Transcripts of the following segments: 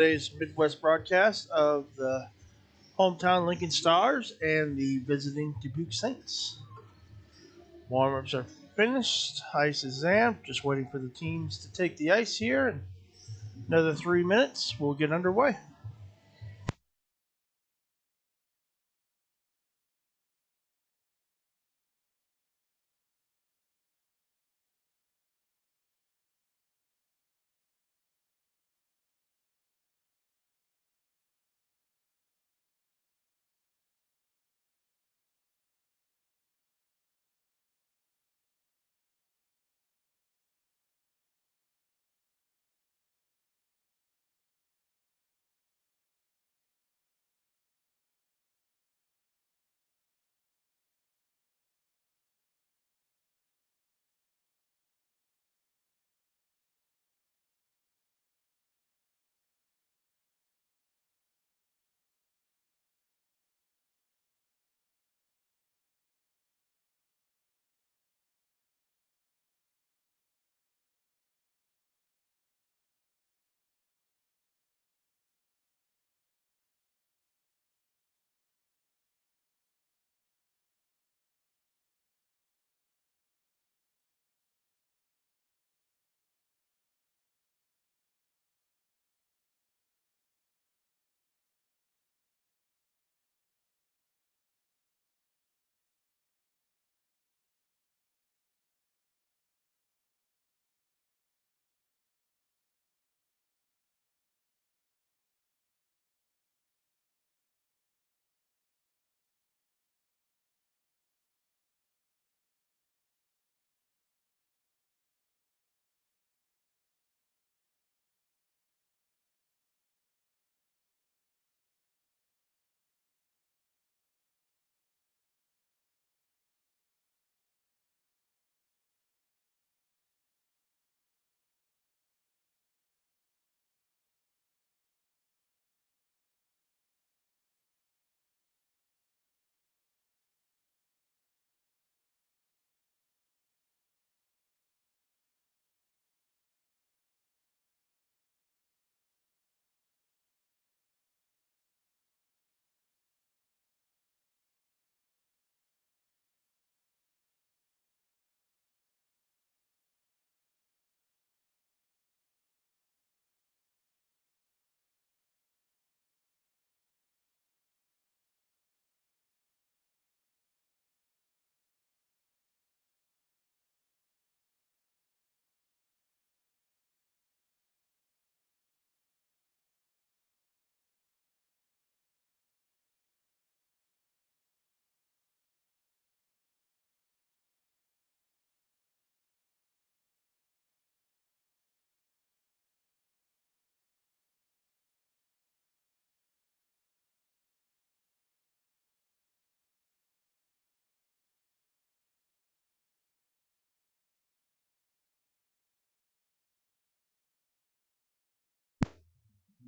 Today's Midwest broadcast of the hometown Lincoln Stars and the visiting Dubuque Saints. Warm-ups are finished. Ice is amped. Just waiting for the teams to take the ice here. In another 3 minutes, we'll get underway.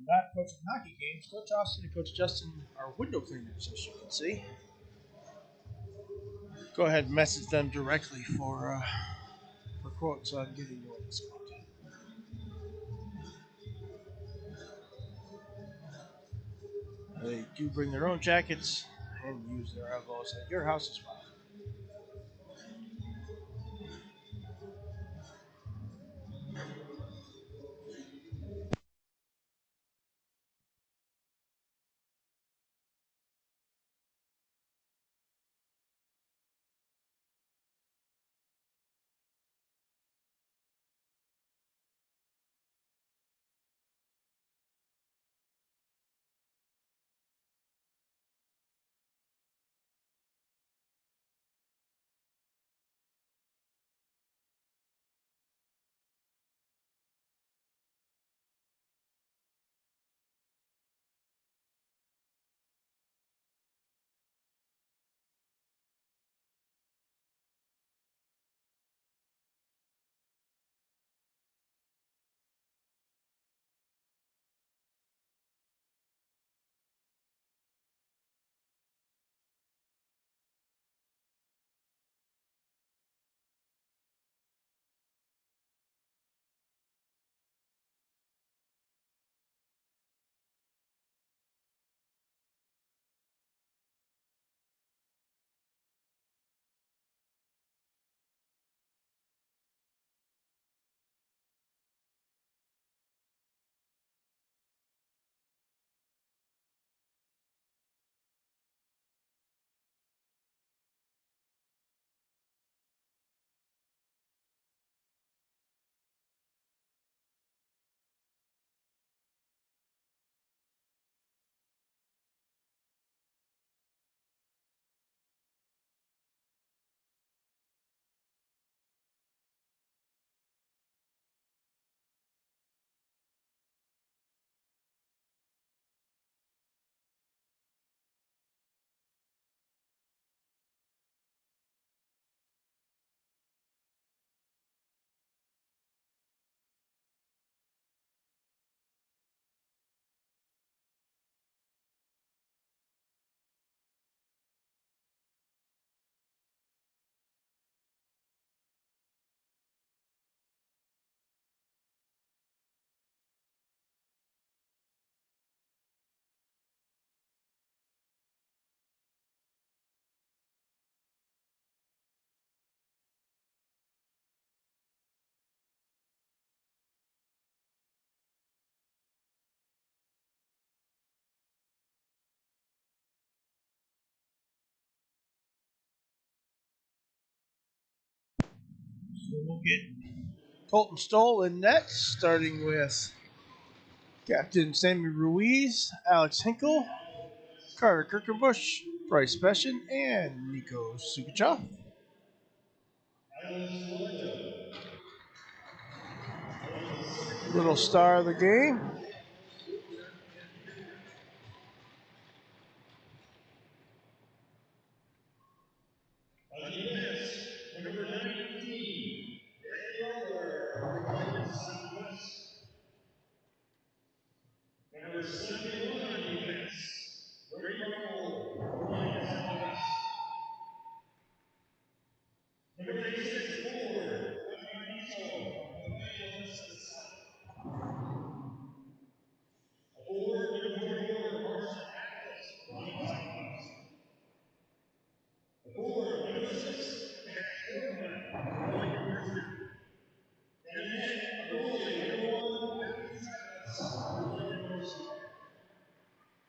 Not coaching hockey games. Coach Austin and Coach Justin are window cleaners, as you can see. Go ahead and message them directly for quotes on getting you on this spot. They do bring their own jackets and use their elbows at your house as well. we'll get Colton Stoll in net, starting with Captain Sammy Ruiz, Alex Hinkle, Carter Kirkenbush, Bryce Beshin, and Nico Sukuchov. Little star of the game. Number 19, Number 71 defense, Ray Markle, Number 86 forward, forward number 44, Carson Atlas, forward number 6, Matt Foreman, and then a goalie number 1,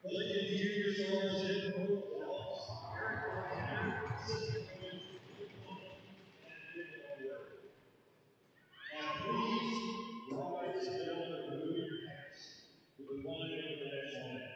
Lincoln Junior Stars head coach, now please rise and remove your hats to the line of the national net.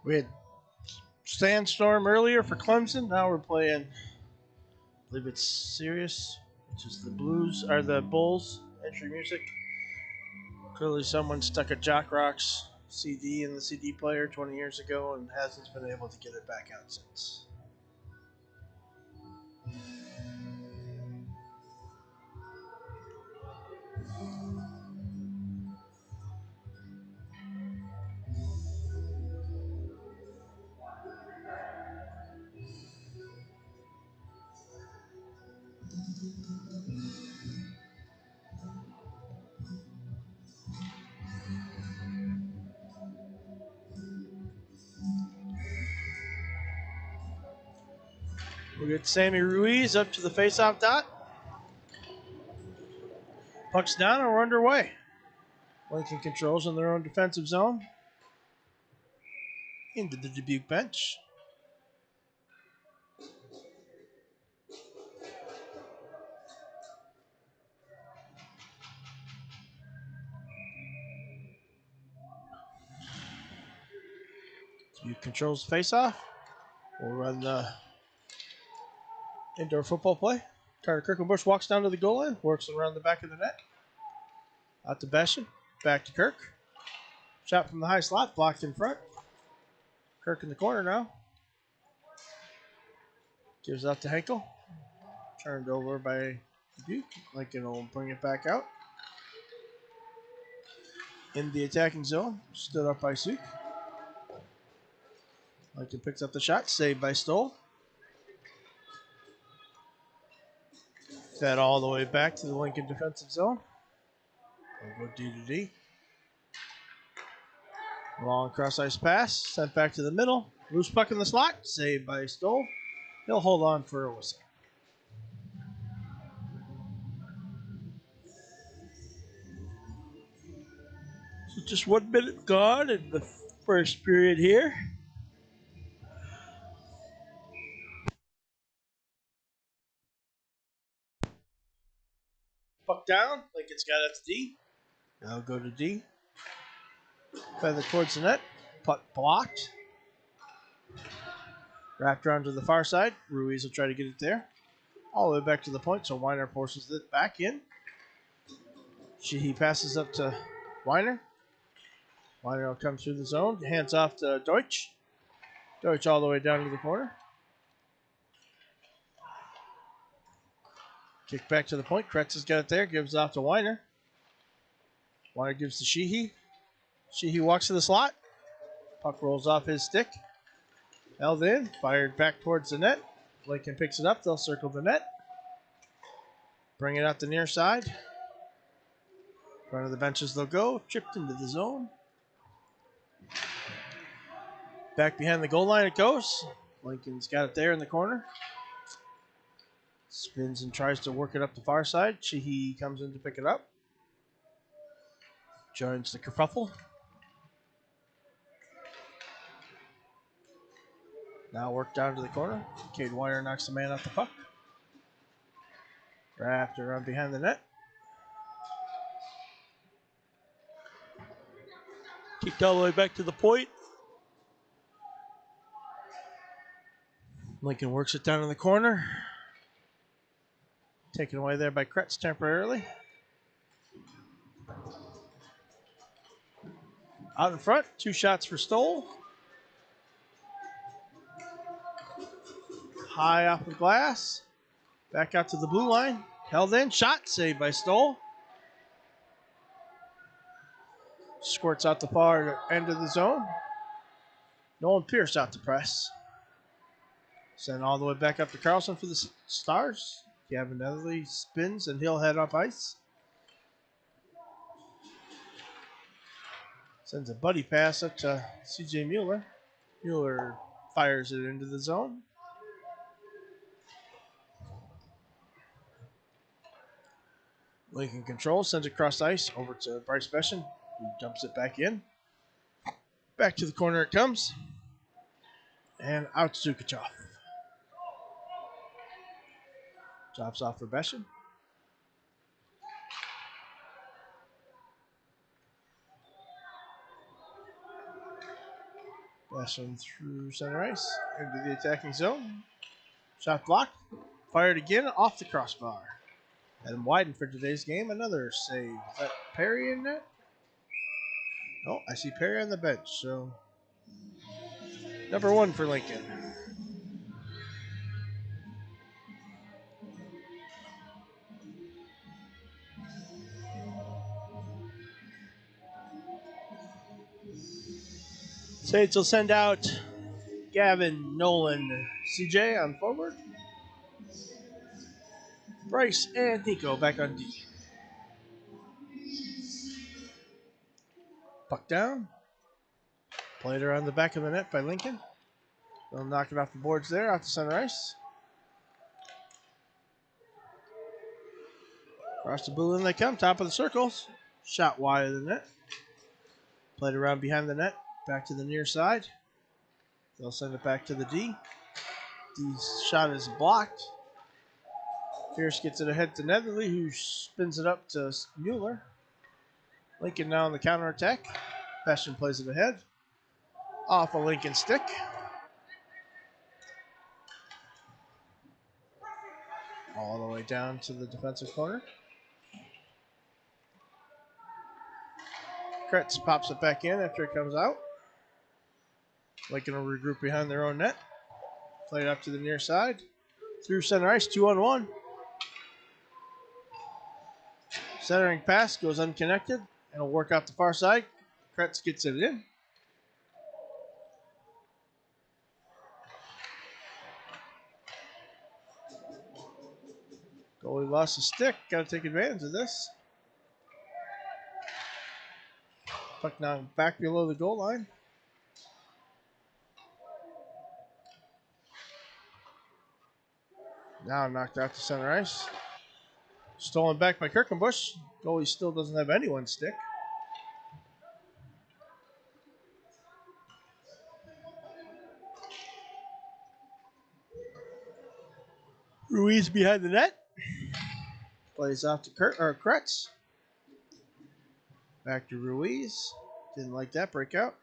We had Sandstorm earlier for Clemson. Now we're playing, I believe it's Sirius, which is the Blues, or the Bulls entry music. Clearly someone stuck a Jock Rocks CD in the CD player 20 years ago and hasn't been able to get it back out since. We'll get Sammy Ruiz up to the faceoff dot. Puck's down and we're underway. Lincoln controls in their own defensive zone. Into the Dubuque bench. Dubuque controls the faceoff. We'll run the indoor football play. Carter Kirkenbush walks down to the goal line, works around the back of the net. Out to Beshin, back to Kirk. Shot from the high slot, blocked in front. Kirk in the corner now. Gives out to Henkel. Turned over by Dubuque. Lincoln will bring it back out. In the attacking zone, stood up by Suk. Lincoln picks up the shot, saved by Stoll. Fed all the way back to the Lincoln defensive zone. We'll go D to D. Long cross ice pass, sent back to the middle. Loose puck in the slot, saved by Stoll. He'll hold on for a whistle. So just 1 minute gone in the first period here. Puck down, Lincoln's got it to D. Now go to D. Feather towards the net. Puck blocked. Wrapped around to the far side. Ruiz will try to get it there. All the way back to the point, so Weiner forces it back in. He passes up to Weiner. Weiner will come through the zone. Hands off to Deutsch. Deutsch all the way down to the corner. Kick back to the point. Kretz has got it there. Gives off to Weiner. Weiner gives to Sheehy. Sheehy walks to the slot. Puck rolls off his stick. Held in. Fired back towards the net. Lincoln picks it up. They'll circle the net. Bring it out the near side. Front of the benches they'll go. Tripped into the zone. Back behind the goal line it goes. Lincoln's got it there in the corner. Spins and tries to work it up the far side. Sheehy comes in to pick it up. Joins the kerfuffle. Now work down to the corner. Cade Weiner knocks the man off the puck. Wrapped around behind the net. Kicked all the way back to the point. Lincoln works it down in the corner. Taken away there by Kretz temporarily. Out in front, 2 shots for Stoll. High off the glass. Back out to the blue line. Held in, shot, saved by Stoll. Squirts out the far end of the zone. Nolan Pierce out to press. Sent all the way back up to Carlson for the Stars. Gavin Netherly spins and he'll head up ice. Sends a buddy pass up to CJ Mueller. Mueller fires it into the zone. Lincoln control, sends it across ice over to Bryce Beshin, who dumps it back in. Back to the corner it comes. And out to Zukachov. Drops off for Beshin. Beshin through center ice into the attacking zone. Shot blocked. Fired again off the crossbar. And widened for today's game. Another save. Is that Perry in net? Oh, I see Perry on the bench. So, number 1 for Lincoln. Saints will send out Gavin, Nolan, CJ on forward. Bryce and Nico back on D. Puck down. Played around the back of the net by Lincoln. They'll knock it off the boards there, out to center ice. Across the blue line they come, top of the circles. Shot wide of the net. Played around behind the net, back to the near side. They'll send it back to the D. D's shot is blocked. Pierce gets it ahead to Netherly, who spins it up to Mueller. Lincoln now on the counterattack. Bastion plays it ahead. Off a Lincoln stick. All the way down to the defensive corner. Kretz pops it back in after it comes out. Lincoln will regroup behind their own net. Play it up to the near side. Through center ice, 2-on-1. Centering pass goes unconnected. And will work out the far side. Kretz gets it in. Goalie lost a stick. Got to take advantage of this. Puck now back below the goal line. Now knocked out to center ice. Stolen back by Kirkenbush. Goalie still doesn't have anyone's stick. Ruiz behind the net. Plays off to Kretz. Back to Ruiz. Didn't like that breakout.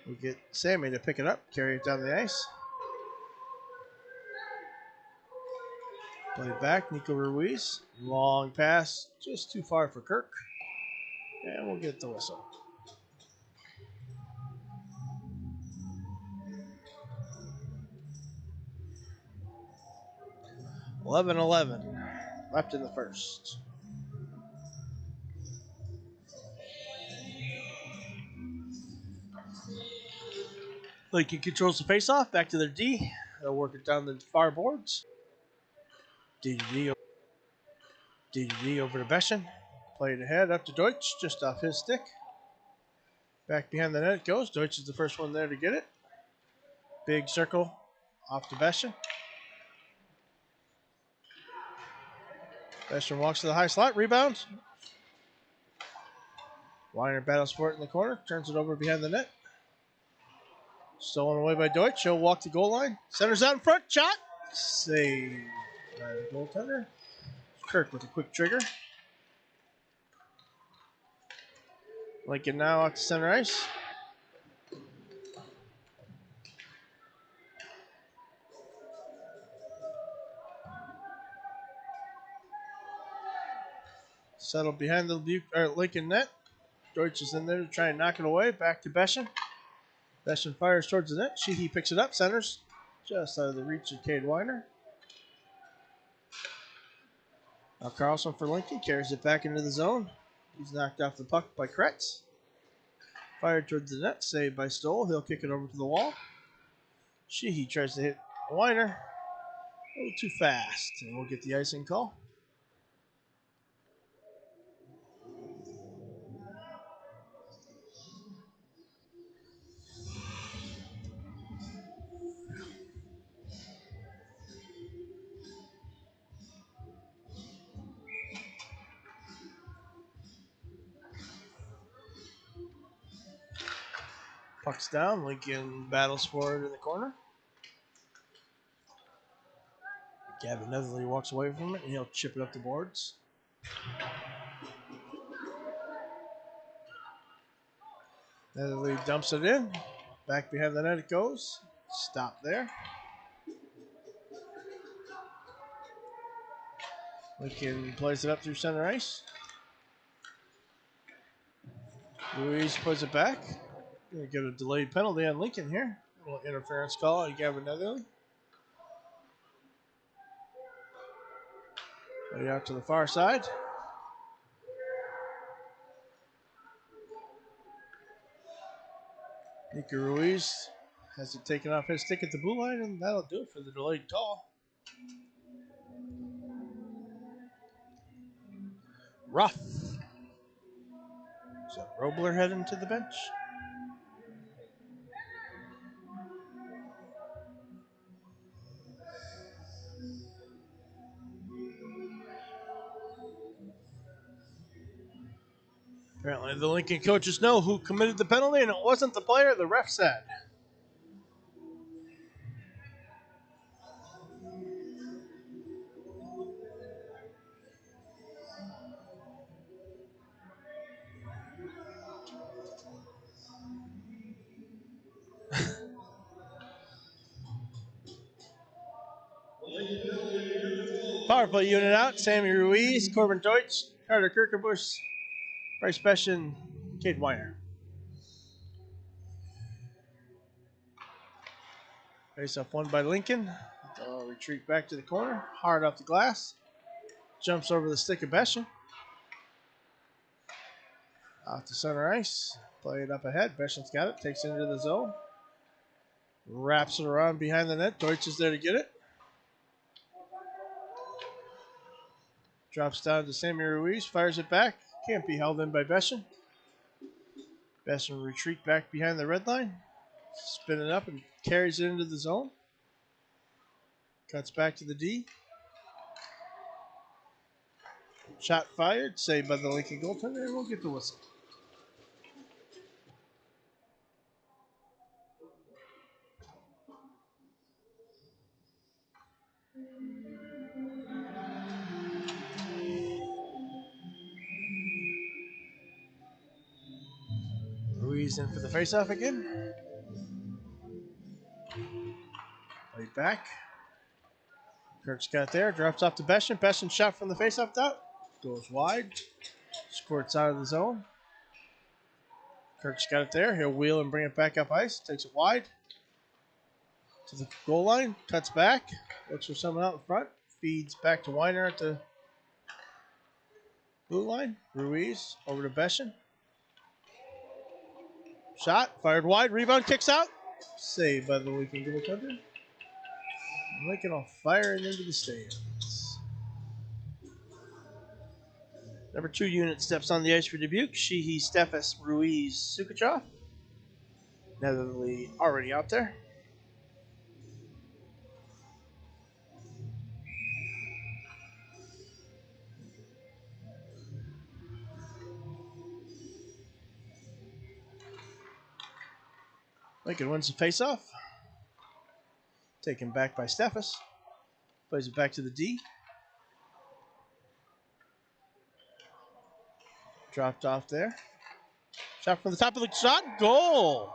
We'll get Sammy to pick it up, carry it down the ice. Play back, Nico Ruiz. Long pass, just too far for Kirk. And we'll get the whistle. (11-11) left in the first. Lincoln controls the faceoff, back to their D. They'll work it down the far boards. DDD over to Beschen. Play it ahead, up to Deutsch, just off his stick. Back behind the net it goes. Deutsch is the first one there to get it. Big circle, off to Beschen. Beschen walks to the high slot, rebounds. Weiner battles for it in the corner, turns it over behind the net. Stolen away by Deutsch. He'll walk the goal line. Centers out in front. Shot. Saved by the goaltender. Kirk with a quick trigger. Lincoln now out to center ice. Settled behind the Lincoln net. Deutsch is in there to try and knock it away. Back to Beschen. Beschen fires towards the net. Sheehy picks it up. Centers just out of the reach of Cade Weiner. Now Carlson for Lincoln. Carries it back into the zone. He's knocked off the puck by Kretz. Fired towards the net. Saved by Stoll. He'll kick it over to the wall. Sheehy tries to hit Weiner. A little too fast. And we'll get the icing call. Puck's down. Lincoln battles for it in the corner. Gavin Netherly walks away from it, and he'll chip it up the boards. Netherly dumps it in. Back behind the net it goes. Stop there. Lincoln plays it up through center ice. Ruiz puts it back. Gonna get a delayed penalty on Lincoln here. A little interference call on Gavin Netherly. Right out to the far side. Nico Ruiz has it taken off his stick at the blue line, and that'll do it for the delayed call. Rough. Is that Robler heading to the bench? Apparently the Lincoln coaches know who committed the penalty, and it wasn't the player, the ref said. Power play unit out. Sammy Ruiz, Corbin Deutsch, Carter Kirkenbush, Bryce Beschen, Cade Weiner. Face off one by Lincoln. They'll retreat back to the corner. Hard off the glass. Jumps over the stick of Beschen. Off to center ice. Play it up ahead. Beschen's got it. Takes it into the zone. Wraps it around behind the net. Deutsch is there to get it. Drops down to Sammy Ruiz. Fires it back. Can't be held in by Besson. Besson retreat back behind the red line. Spin it up and carries it into the zone. Cuts back to the D. Shot fired. Saved by the Lincoln goaltender. And we'll get the whistle. Ruiz in for the faceoff again. Right back. Kirk's got it there. Drops off to Besson. Besson shot from the faceoff dot. Goes wide. Squirts out of the zone. Kirk's got it there. He'll wheel and bring it back up ice. Takes it wide. To the goal line. Cuts back. Looks for someone out in front. Feeds back to Weiner at the blue line. Ruiz over to Besson. Shot. Fired wide. Rebound. Kicks out. Saved by the Lincoln goaltender. Lincoln will fire it into the stands. Number 2 unit steps on the ice for Dubuque. Sheehy, Steffes, Ruiz, Sukuchov. Netherly already out there. Lincoln wins the faceoff. Taken back by Steffes. Plays it back to the D. Dropped off there. Shot from the top of the shot. Goal!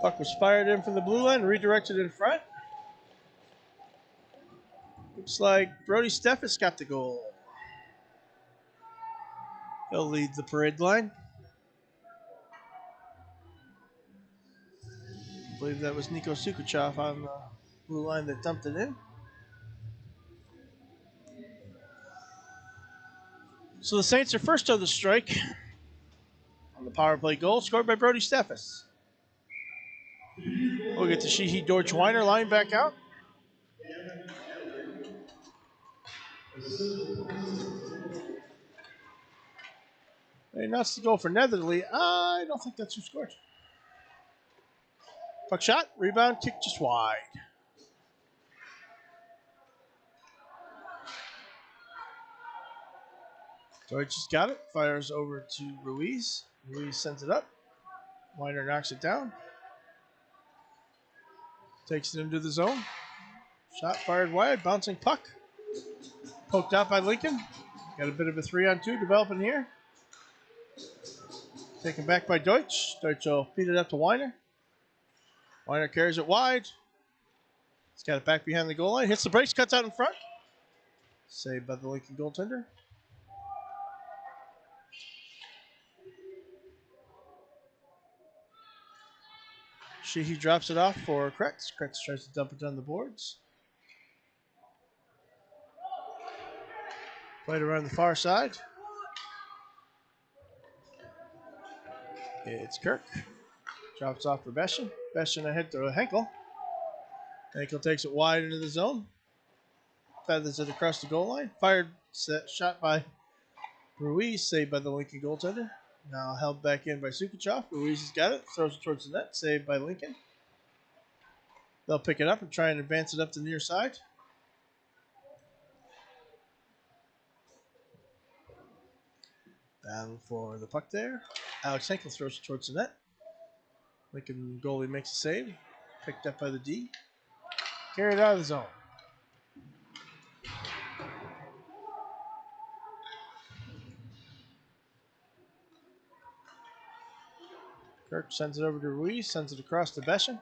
Puck was fired in from the blue line, redirected in front. Looks like Brody Steffes got the goal. He'll lead the parade line. I believe that was Nico Sukuchov on the blue line that dumped it in. So the Saints are first on the strike on the power play goal, scored by Brody Steffes. We'll get the Sheehy Deutsch Weiner line back out. He nuts to go for Netherly. I don't think that's who scored. Puck shot, rebound, kick just wide. Deutsch has got it, fires over to Ruiz. Ruiz sends it up. Weiner knocks it down. Takes it into the zone. Shot fired wide, bouncing puck. Poked out by Lincoln. Got a bit of a 3-on-2 developing here. Taken back by Deutsch. Deutsch will feed it up to Weiner. Weiner carries it wide. He's got it back behind the goal line. Hits the brakes, cuts out in front. Saved by the Lincoln goaltender. Sheehy drops it off for Kretz. Kretz tries to dump it down the boards. Played around the far side. It's Kirk. Drops off for Besson. Besson ahead to Henkel. Henkel takes it wide into the zone. Feathers it across the goal line. Fired, set, shot by Ruiz. Saved by the Lincoln goaltender. Now held back in by Sukuchov. Ruiz has got it. Throws it towards the net. Saved by Lincoln. They'll pick it up and try and advance it up to the near side. Battle for the puck there. Alex Henkel throws it towards the net. Lincoln goalie makes a save. Picked up by the D. Carried out of the zone. Kirk sends it over to Ruiz. Sends it across to Besson.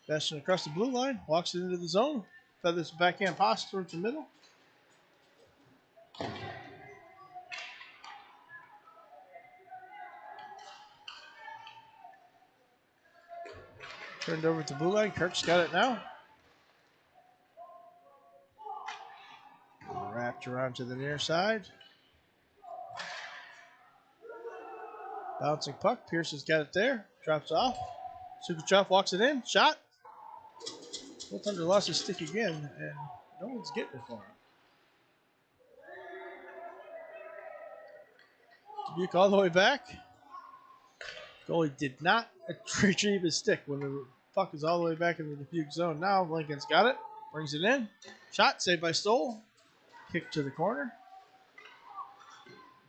Besson across the blue line. Walks it into the zone. Feathers backhand pass towards the middle. Turned over to blue line. Kirk's got it now. Wrapped around to the near side. Bouncing puck. Pierce has got it there. Drops off. Sukuchov walks it in. Shot. Goaltender lost his stick again. And no Lincoln's getting it for him. Dubuque all the way back. Goalie did not retrieve his stick when the puck is all the way back in the Dubuque zone. Now Lincoln's got it. Brings it in. Shot saved by Stoll. Kick to the corner.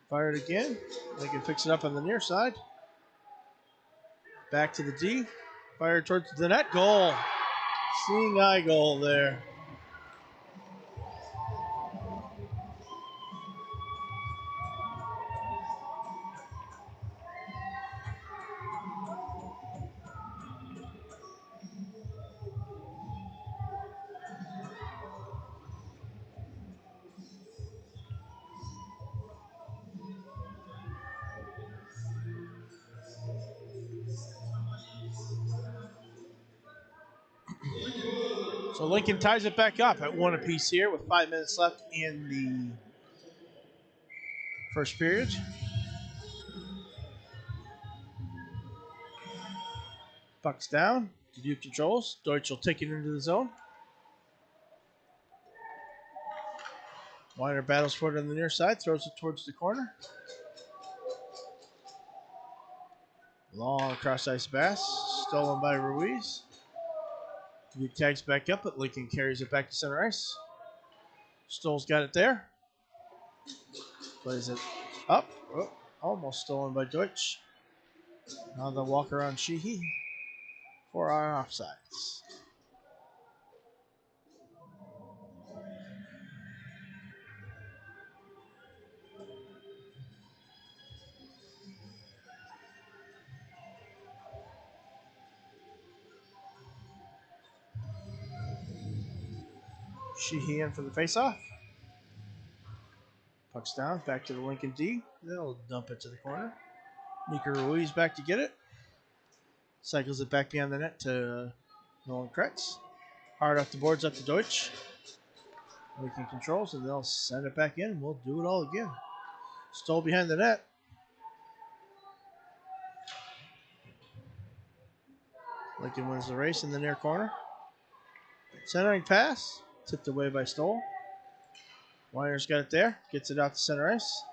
Fired again. Lincoln picks it up on the near side. Back to the D. Fired towards the net. Goal. Seeing eye goal there. So Lincoln ties it back up at 1 apiece here with 5 minutes left in the first period. Puck's down. Dubuque controls. Deutsch will take it into the zone. Weiner battles for it on the near side. Throws it towards the corner. Long cross ice pass. Stolen by Ruiz. Dubuque tags back up, but Lincoln carries it back to center ice. Stoll's got it there. Plays it up. Oh, almost stolen by Deutsch. Now the walk around Sheehy for our offsides. Sheehy in for the faceoff. Puck's down, back to the Lincoln D. They'll dump it to the corner. Mika Ruiz back to get it. Cycles it back behind the net to Nolan Kretz. Hard off the boards up to Deutsch. Lincoln controls, and they'll send it back in. We'll do it all again. Stoll behind the net. Lincoln wins the race in the near corner. Centering pass. Tipped away by Stoll. Weiner's got it there. Gets it out to center ice.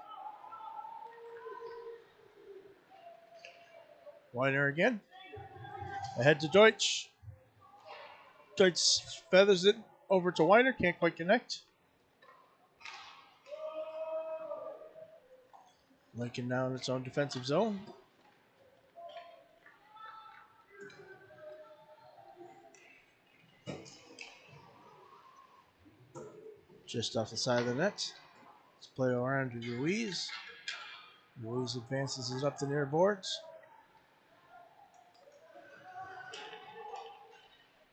Weiner again. Ahead to Deutsch. Deutsch feathers it over to Weiner. Can't quite connect. Lincoln now in its own defensive zone. Just off the side of the net. Let's play around to Ruiz. Ruiz advances it up the near boards.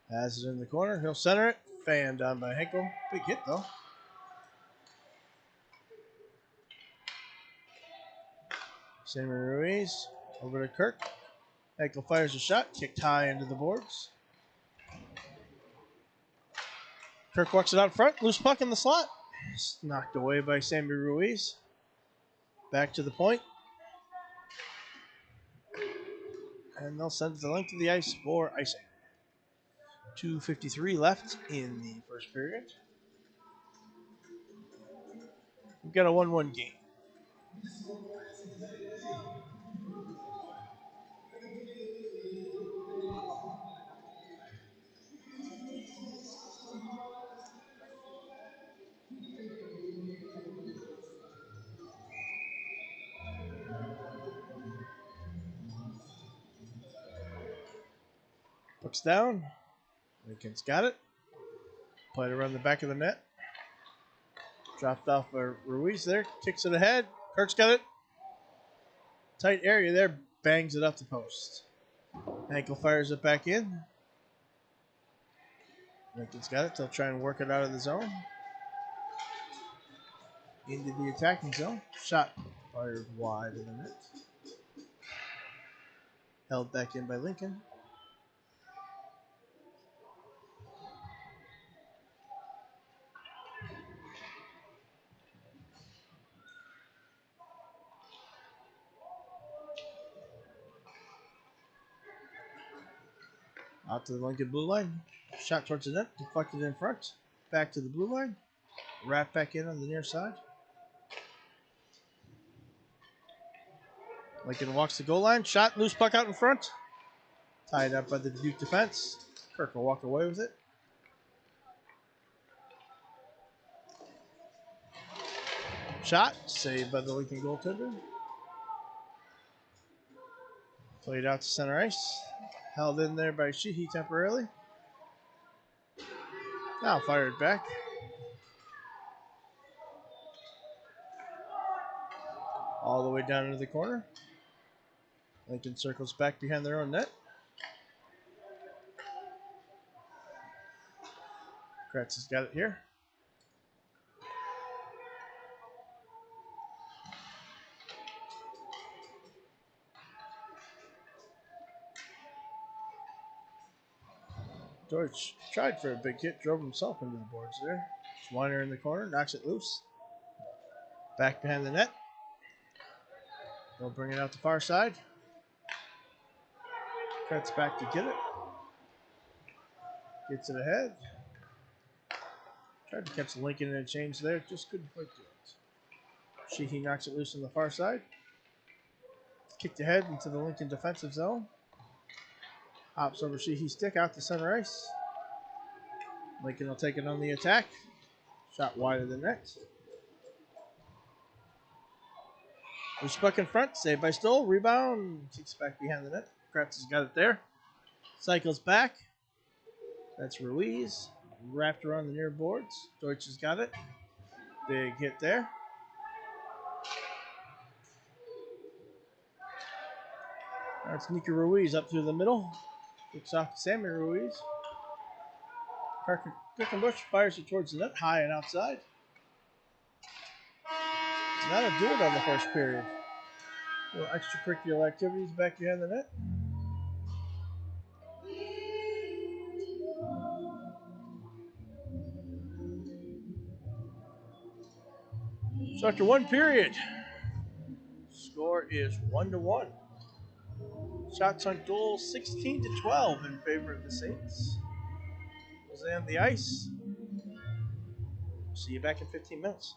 Has it in the corner. He'll center it. Fanned down by Henkel. Big hit, though. Sammy Ruiz over to Kirk. Henkel fires a shot. Kicked high into the boards. Kirk walks it out front. Loose puck in the slot. It's knocked away by Sammy Ruiz. Back to the point. And they'll send the length of the ice for icing. 2:53 left in the first period. We've got a 1-1 game. Puck's down. Lincoln's got it. Played around the back of the net. Dropped off by Ruiz there. Kicks it ahead. Kirk's got it. Tight area there. Bangs it up the post. Henkel fires it back in. Lincoln's got it. They'll try and work it out of the zone. Into the attacking zone. Shot fired wide of the net. Held back in by Lincoln. Out to the Lincoln blue line. Shot towards the net. Deflected in front. back to the blue line. Wrap back in on the near side. Lincoln walks the goal line. Shot, loose puck out in front. Tied up by the Dubuque defense. Kirk will walk away with it. Shot, saved by the Lincoln goaltender. Played out to center ice. Held in there by Sheehy temporarily. Now fired back. All the way down into the corner. Lincoln circles back behind their own net. Kratz has got it here. Deutsch tried for a big hit, drove himself into the boards there. Weiner in the corner, knocks it loose. Back behind the net. They'll bring it out the far side. Kratz back to get it. Gets it ahead. Tried to catch Lincoln in a change there, just couldn't quite do it. Sheehy knocks it loose on the far side. Kicked ahead into the Lincoln defensive zone. Hops over Sheehy's stick out to center ice. Lincoln will take it on the attack. Shot wide of the net. Loose puck in front, saved by Stoll. Rebound, kicks back behind the net. Kratz has got it there. Cycles back. That's Ruiz. Wrapped around the near boards. Deutsch has got it. Big hit there. That's Nico Ruiz up through the middle. Kicks off to Sammy Ruiz. Quickenbush fires it towards the net, high and outside. And that'll do it on the first period. A little extracurricular activities back behind the net. So after one period, score is 1-1. Shots on goal 16-12 in favor of the Saints. Jose on the ice. See you back in 15 minutes.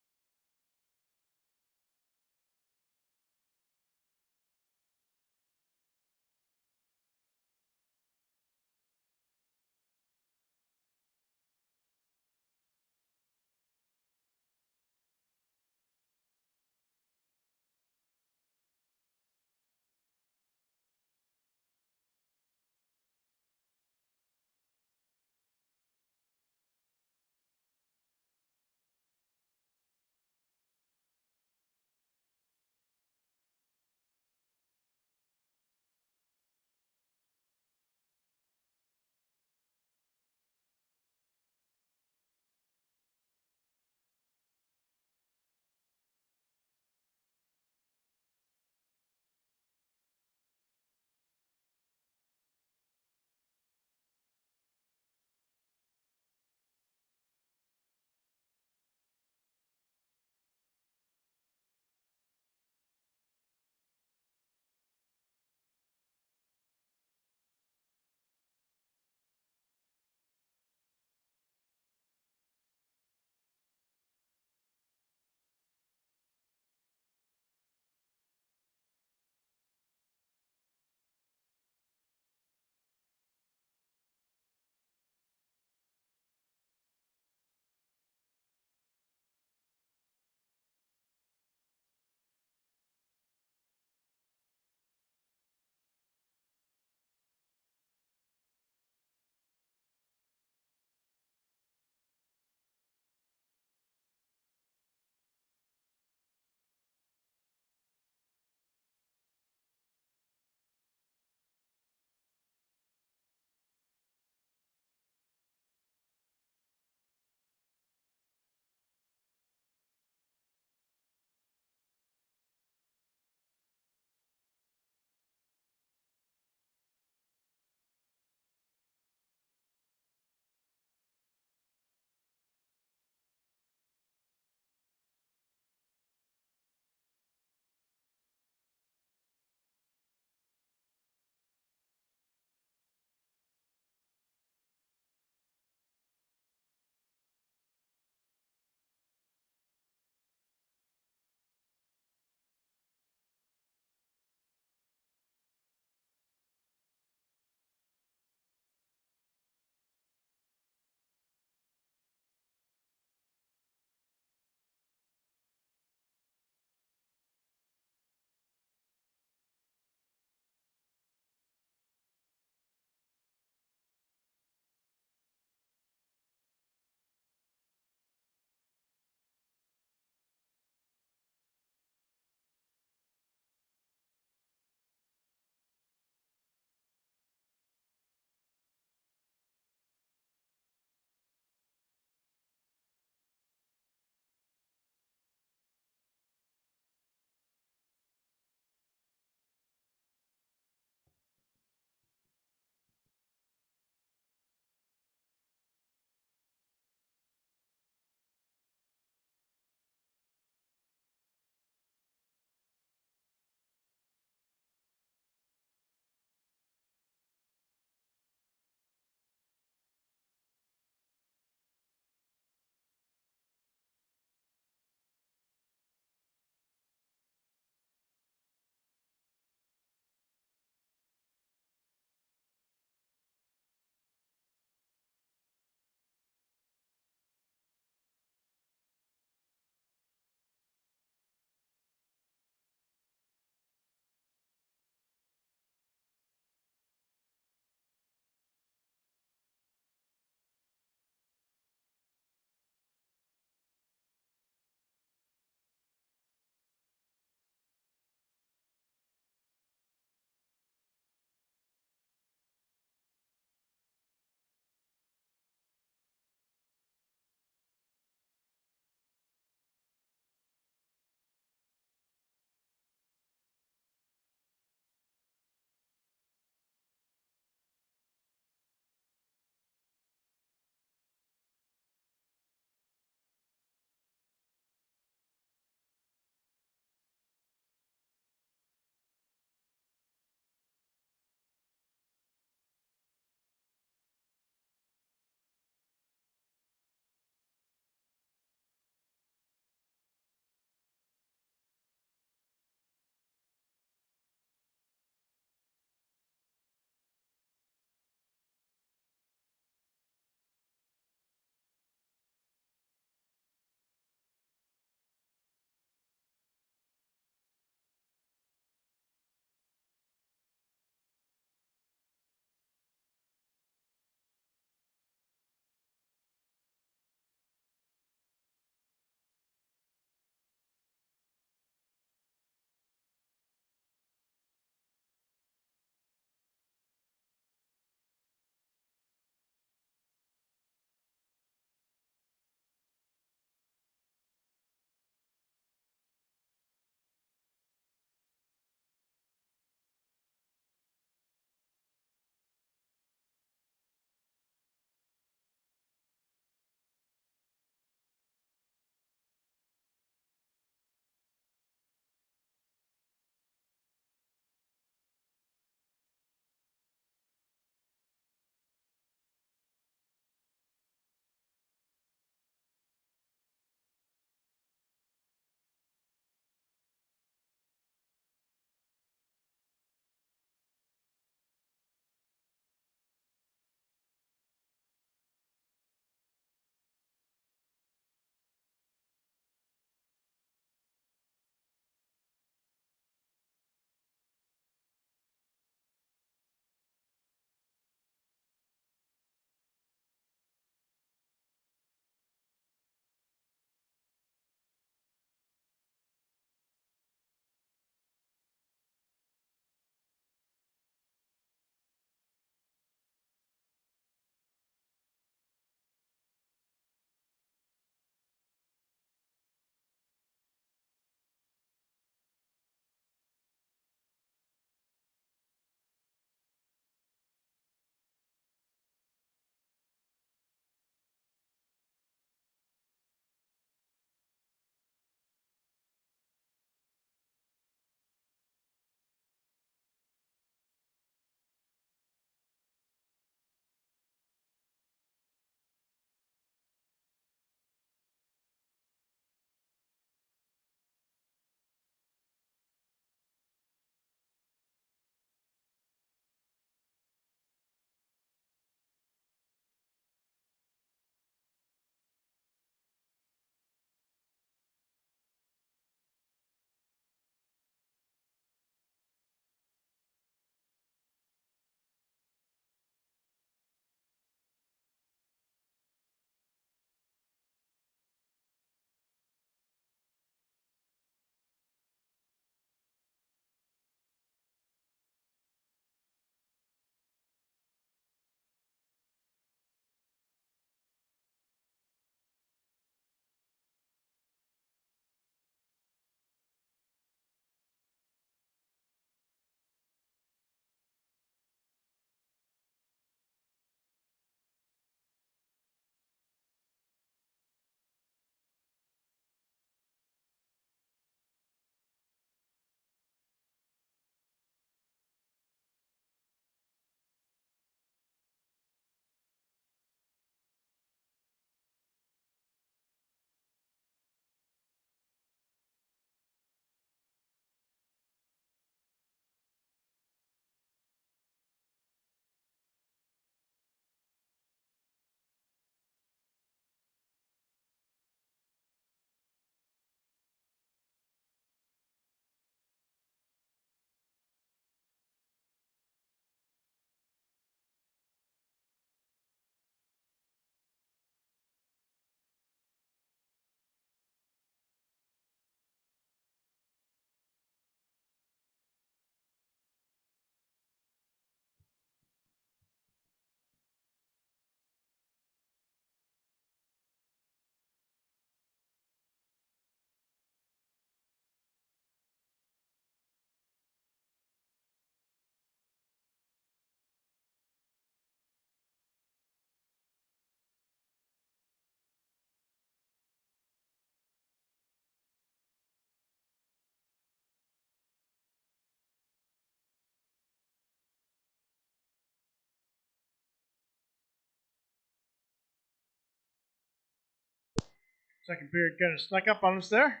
Second period kind of snuck up on us there.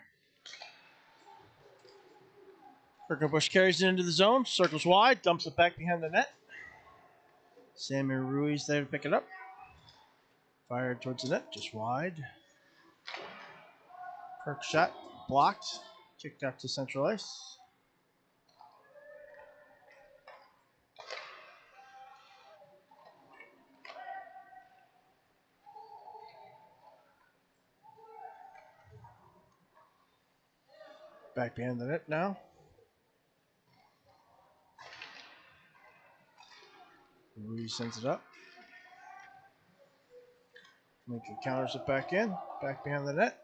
Kirkenbush carries it into the zone, circles wide, dumps it back behind the net. Sammy Ruiz there to pick it up. Fired towards the net, just wide. Kirk shot, blocked, kicked out to central ice. Back behind the net now. Ruiz sends it up. Lincoln counters it back in, back behind the net.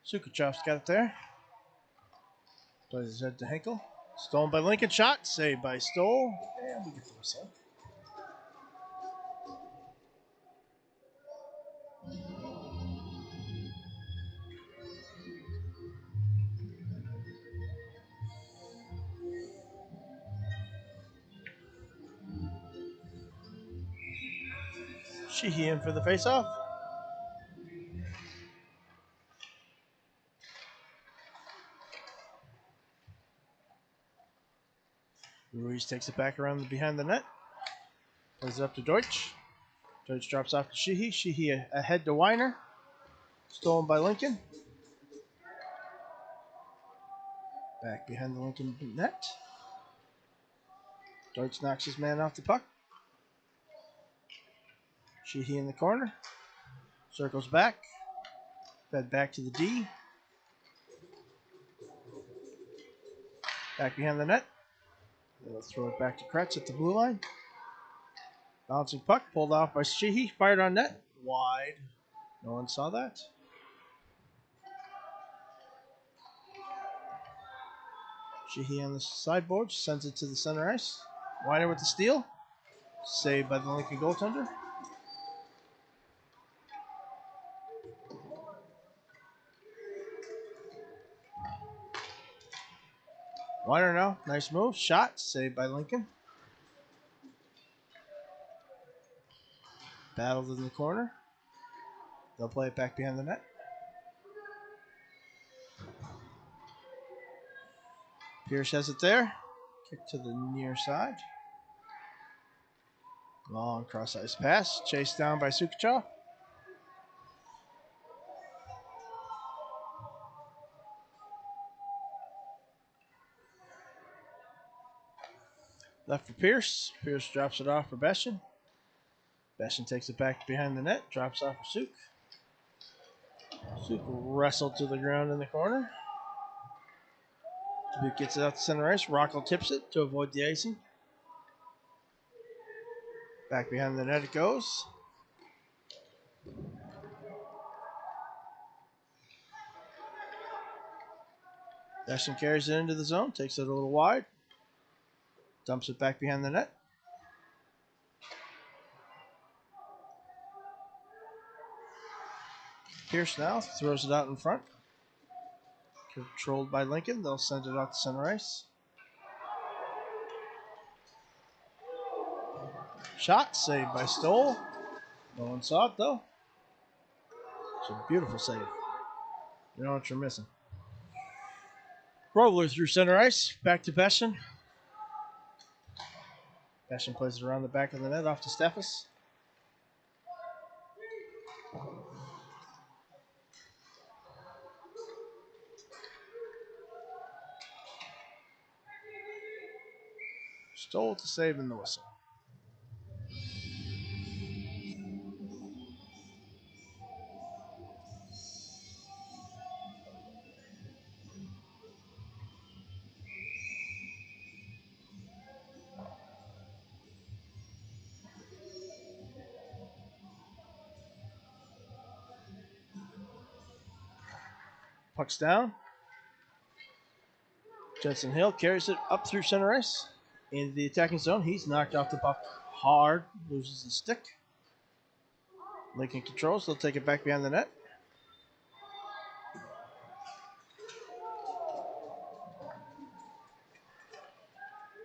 Sukachov's got it there. Plays his head to Henkel. Stolen by Lincoln, shot, saved by Stoll. And we get the whistle. Sheehy in for the faceoff. Ruiz takes it back around behind the net. Plays it up to Deutsch. Deutsch drops off to Sheehy. Sheehy ahead to Weiner. Stolen by Lincoln. Back behind the Lincoln net. Deutsch knocks his man off the puck. Sheehy in the corner. Circles back. Fed back to the D. Back behind the net. They'll throw it back to Kretz at the blue line. Bouncing puck, pulled off by Sheehy. Fired on net. Wide. No one saw that. Sheehy on the sideboard. Sends it to the center ice. Weiner with the steal. Saved by the Lincoln goaltender. Weiner now. Nice move. Shot. Saved by Lincoln. Battled in the corner. They'll play it back behind the net. Pierce has it there. Kick to the near side. Long cross ice pass. Chased down by Sukachov. Left for Pierce. Pierce drops it off for Beshin. Beshin takes it back behind the net. Drops off for Suk. Suk wrestled to the ground in the corner. Dubuque gets it out to center ice. Rockel tips it to avoid the icing. Back behind the net it goes. Beshin carries it into the zone. Takes it a little wide. Dumps it back behind the net. Pierce now throws it out in front. Controlled by Lincoln. They'll send it out to center ice. Shot saved by Stoll. No one saw it though. It's a beautiful save. You know what you're missing. Grobler through center ice. Back to Beshin. Beshin plays it around the back of the net off to Steffes. Stoll to save in the whistle. Puck's down. Jensen Hill carries it up through center ice into the attacking zone. He's knocked off the puck hard, loses the stick. Lincoln controls. They'll take it back behind the net.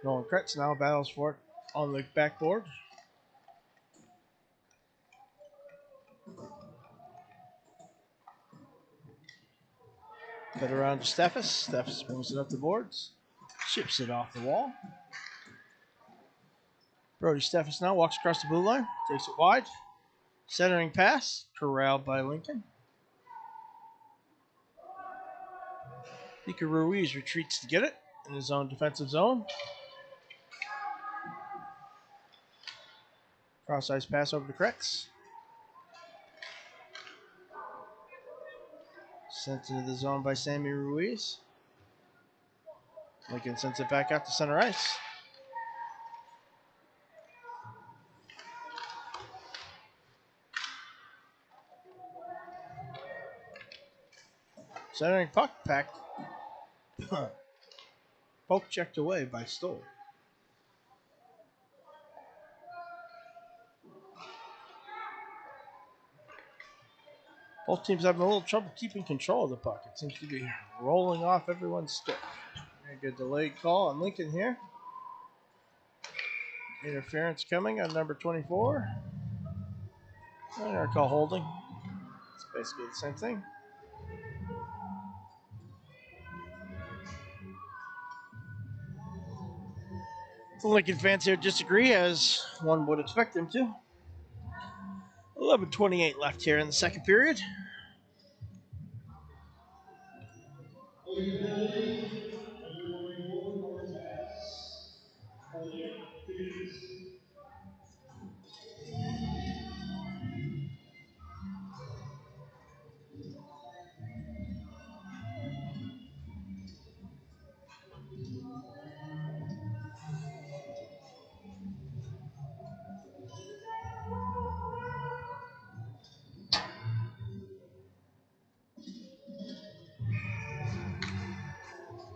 Nolan Kretz now battles for it on the backboard. it around to Steffes. Steffes brings it up the boards. Chips it off the wall. Brody Steffes now walks across the blue line. Takes it wide. Centering pass. Corralled by Lincoln. Mika Ruiz retreats to get it in his own defensive zone. Cross-ice pass over to Kretz. Sent into the zone by Sammy Ruiz. Lincoln sends it back out to center ice. Centering puck packed. Poke checked away by Stoll. Both teams having a little trouble keeping control of the puck. It seems to be rolling off everyone's stick. Very good delayed call on Lincoln here. Interference coming on number 24. I call holding. It's basically the same thing. The Lincoln fans here disagree, as one would expect them to. 11:28 left here in the second period.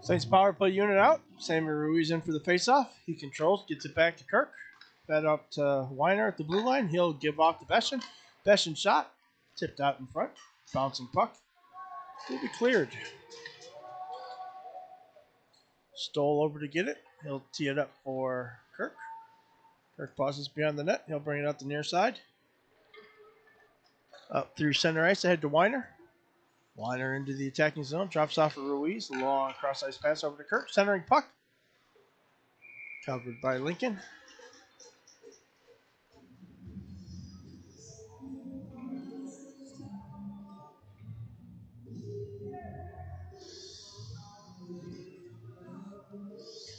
Saints power play unit out. Sammy Ruiz in for the faceoff. He controls, gets it back to Kirk. Fed up to Weiner at the blue line. He'll give off to Beshin. Beshin shot. Tipped out in front. Bouncing puck. Will be cleared. Stoll over to get it. He'll tee it up for Kirk. Kirk pauses beyond the net. He'll bring it out the near side. Up through center ice ahead to Weiner. Weiner into the attacking zone. Drops off of Ruiz. Long cross-ice pass over to Kirk. Centering puck. Covered by Lincoln.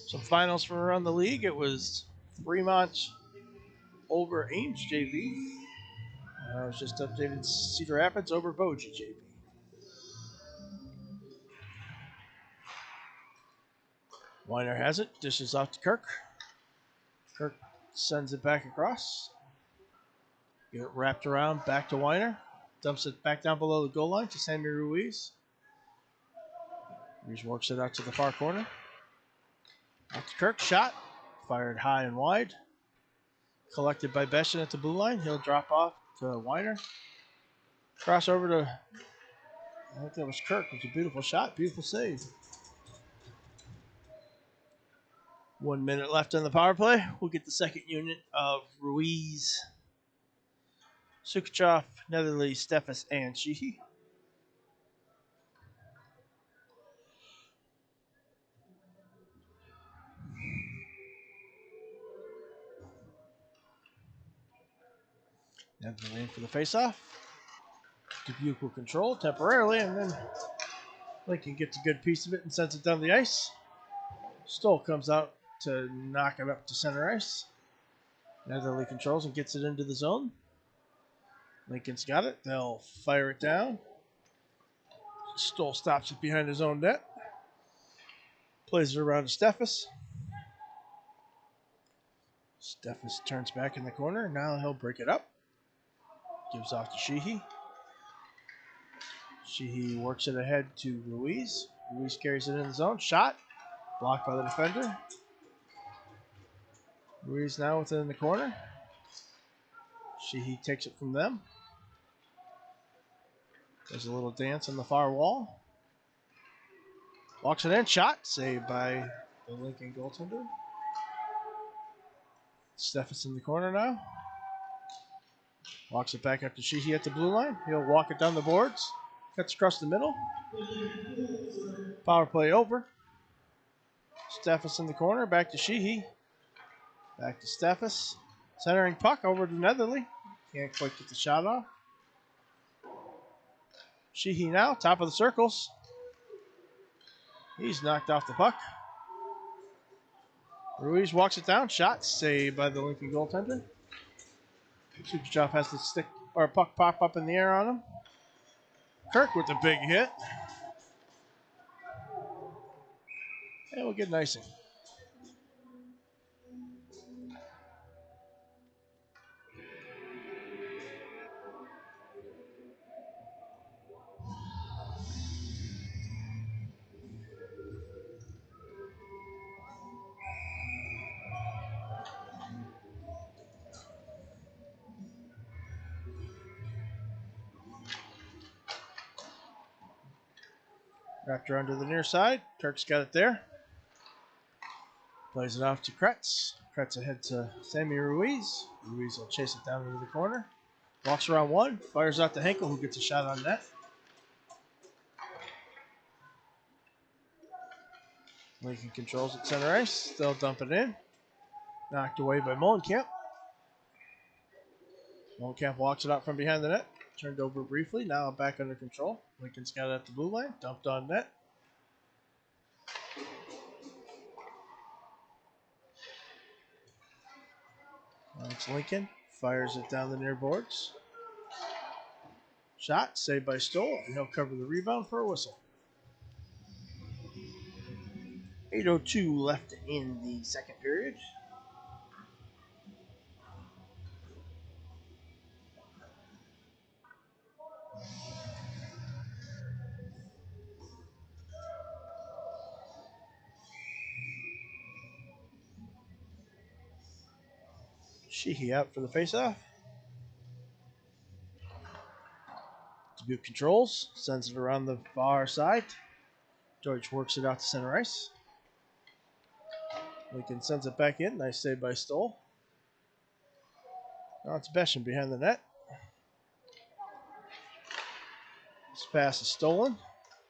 Some finals from around the league. It was Fremont over Ames JV. I was just updated Cedar Rapids over Bogie JV. Weiner has it. Dishes off to Kirk. Kirk sends it back across. Get it wrapped around back to Weiner. Dumps it back down below the goal line to Sammy Ruiz. Ruiz works it out to the far corner. Out to Kirk. Shot. Fired high and wide. Collected by Beshin at the blue line. He'll drop off to Weiner. Cross over to, I think that was Kirk. It was a beautiful shot. Beautiful save. 1 minute left on the power play. We'll get the second unit of Ruiz, Sukuchov, Netherly, Steffes, and Sheehy. Netherly in for the faceoff. Dubuque will control temporarily, and then Lincoln gets a good piece of it and sends it down the ice. Stoll comes out to knock it up to center ice. Netherly controls and gets it into the zone. Lincoln's got it. They'll fire it down. Stoll stops it behind his own net. Plays it around to Steffes. Steffes turns back in the corner. Now he'll break it up. Gives off to Sheehy. Sheehy works it ahead to Ruiz. Ruiz carries it in the zone. Shot. Blocked by the defender. Ruiz now within the corner. Sheehy takes it from them. There's a little dance on the far wall. Walks it in. Shot. Saved by the Lincoln goaltender. Steffes in the corner now. Walks it back up to Sheehy at the blue line. He'll walk it down the boards. Cuts across the middle. Power play over. Steffes in the corner. Back to Sheehy. Back to Steffes. Centering puck over to Netherly. Can't quite get the shot off. Sheehy now, top of the circles. He's knocked off the puck. Ruiz walks it down. Shot saved by the Lincoln goaltender. Superchop has the stick or puck pop up in the air on him. Kirk with the big hit. And we'll get an icing. Raptor under the near side. Kirk's got it there. Plays it off to Kretz. Kretz ahead to Sammy Ruiz. Ruiz will chase it down into the corner. Walks around one. Fires out to Henkel, who gets a shot on net. Lincoln controls at center ice. They'll dump it in. Knocked away by Molenkamp. Molenkamp walks it out from behind the net. Turned over briefly. Now back under control. Lincoln's got it at the blue line. Dumped on net. It's Lincoln. Fires it down the near boards. Shot. Saved by Stoll. And he'll cover the rebound for a whistle. 8:02 left in the second period. Sheehy out for the faceoff. Dubuque controls, sends it around the far side. George works it out to center ice. Lincoln sends it back in. Nice save by Stoll. Now it's Beshin behind the net. This pass is stolen.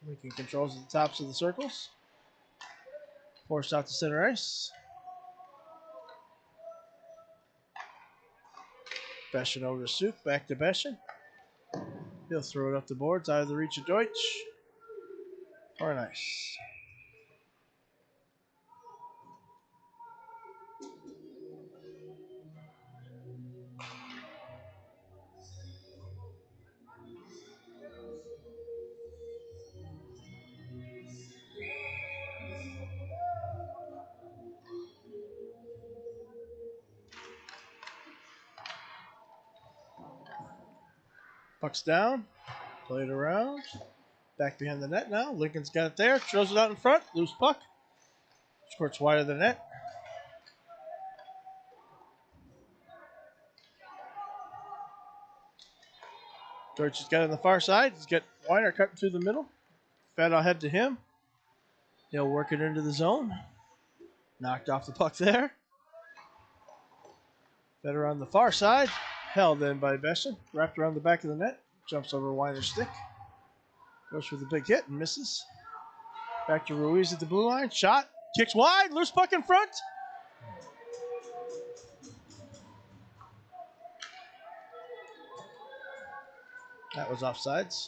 Lincoln controls at the tops of the circles. Forced out to center ice. Beshin over to Suk. Back to Beshin. He'll throw it up the boards out of the reach of Deutsch. Or nice. Puck's down. Play it around. Back behind the net now. Lincoln's got it there. Throws it out in front. Loose puck. Squirts wide of the net. Deutsch has got it on the far side. He's got Weiner cutting through the middle. Fed ahead to him. He'll work it into the zone. Knocked off the puck there. Feder on the far side. Held in by Beshin. Wrapped around the back of the net. Jumps over Weiner's stick. Goes for the big hit and misses. Back to Ruiz at the blue line. Shot. Kicks wide. Loose puck in front. That was offsides.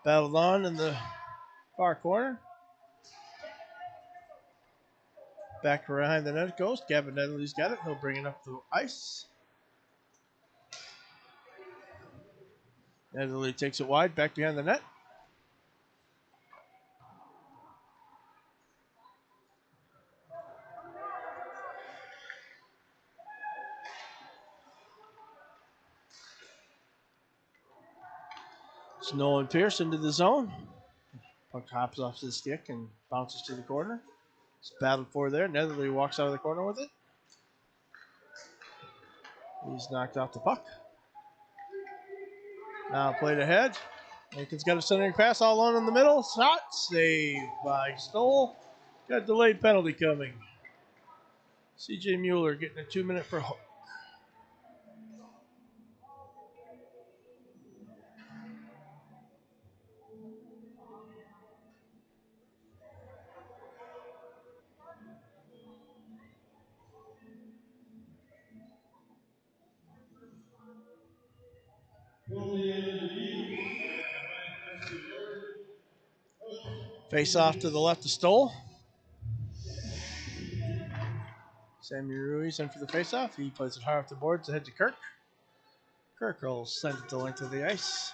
Battled on in the far corner. Back behind the net it goes. Gavin Nedley's got it. He'll bring it up the ice. Nedley takes it wide. Back behind the net. It's Nolan Pierce into the zone. Puck hops off the stick and bounces to the corner. It's battled for there. Netherly walks out of the corner with it. He's knocked off the puck. Now played ahead. Lincoln's got a centering pass all alone in the middle. Shot saved by Stoll. Got a delayed penalty coming. CJ Mueller getting a 2-minute for hook. Face off to the left of Stoll. Sammy Ruiz in for the face-off. He plays it high off the boards ahead to Kirk. Kirk will send it the length of the ice.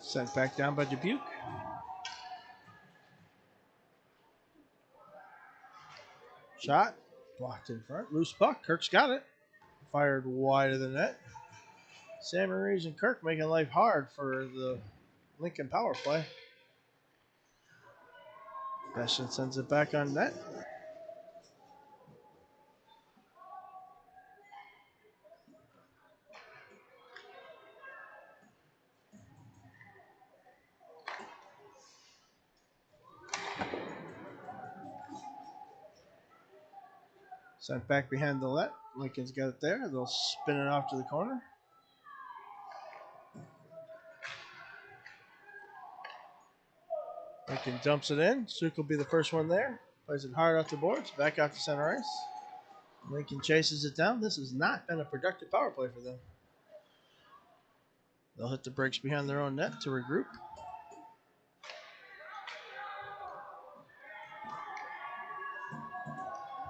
Sent back down by Dubuque. Shot. Blocked in front. Loose puck. Kirk's got it. Fired wide of the net. Sam Ruiz and Kirk making life hard for the Lincoln power play. Besson sends it back on net. Sent back behind the net. Lincoln's got it there. They'll spin it off to the corner. Lincoln dumps it in. Suk will be the first one there. Plays it hard off the boards. Back out to center ice. Lincoln chases it down. This has not been a productive power play for them. They'll hit the brakes behind their own net to regroup.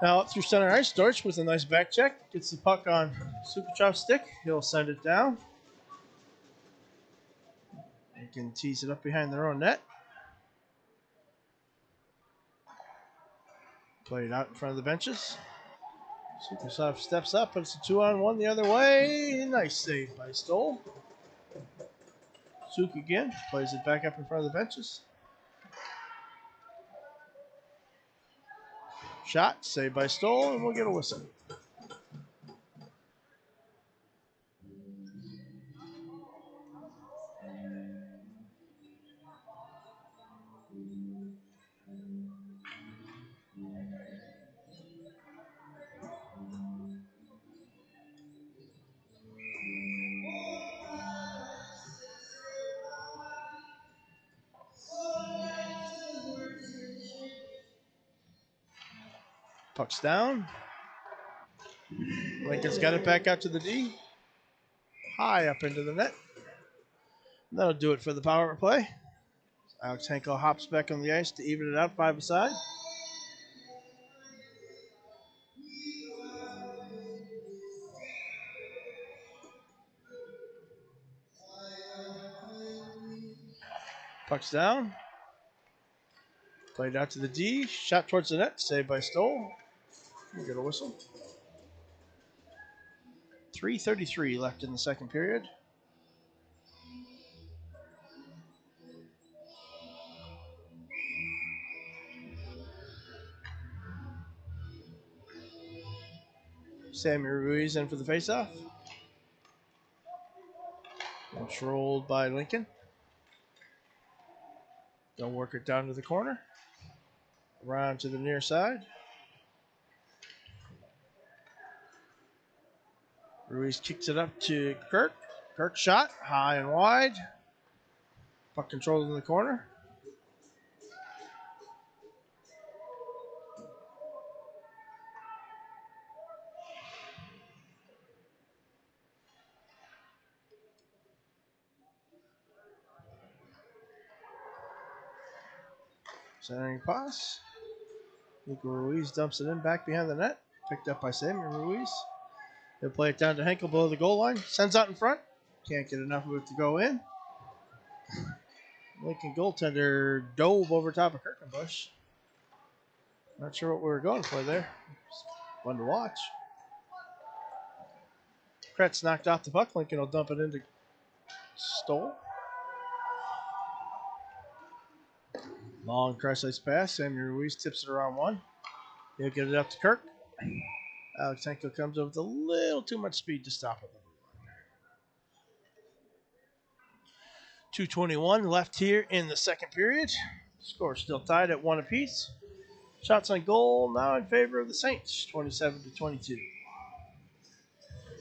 Now up through center ice, Dortch with a nice back check. Gets the puck on Superchop's stick. He'll send it down. They can tease it up behind their own net. Play it out in front of the benches. Superchop steps up, but it's a 2-on-1 the other way. Nice save by Stoll. Suk again, plays it back up in front of the benches. Shot, saved by Stoll, and we'll get a whistle. Puck's down. Lincoln's got it back out to the D. High up into the net. That'll do it for the power play. Alex Henkel hops back on the ice to even it out 5-a-side. Puck's down. Played out to the D. Shot towards the net. Saved by Stoll. We'll get a whistle. 3:33 left in the second period. Sammy Ruiz in for the faceoff. Controlled by Lincoln. They'll work it down to the corner. Around to the near side. Ruiz kicks it up to Kirk. Kirk shot high and wide. Puck controlled in the corner. Centering pass. Nico Ruiz dumps it in back behind the net. Picked up by Sammy Ruiz. He'll play it down to Henkel below the goal line. Sends out in front. Can't get enough of it to go in. Lincoln goaltender dove over top of Kirkenbush. Not sure what we were going for there. Fun to watch. Kretz knocked off the puck. Lincoln will dump it into Stoll. Long cross ice pass. Sammy Ruiz tips it around one. He'll get it up to Kirk. Alex Henkel comes over with a little too much speed to stop it. 2:21 left here in the second period. Score still tied at 1 apiece. Shots on goal now in favor of the Saints, 27-22.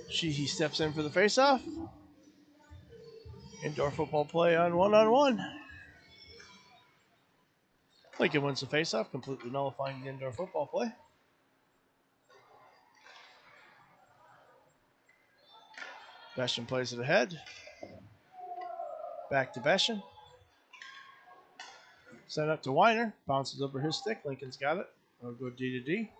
Sheehy steps in for the faceoff. Indoor football play on one. Lincoln wins the faceoff, completely nullifying the indoor football play. Besham plays it ahead. Back to Besham. Sent up to Weiner. Bounces over his stick. Lincoln's got it. I'll go D to D.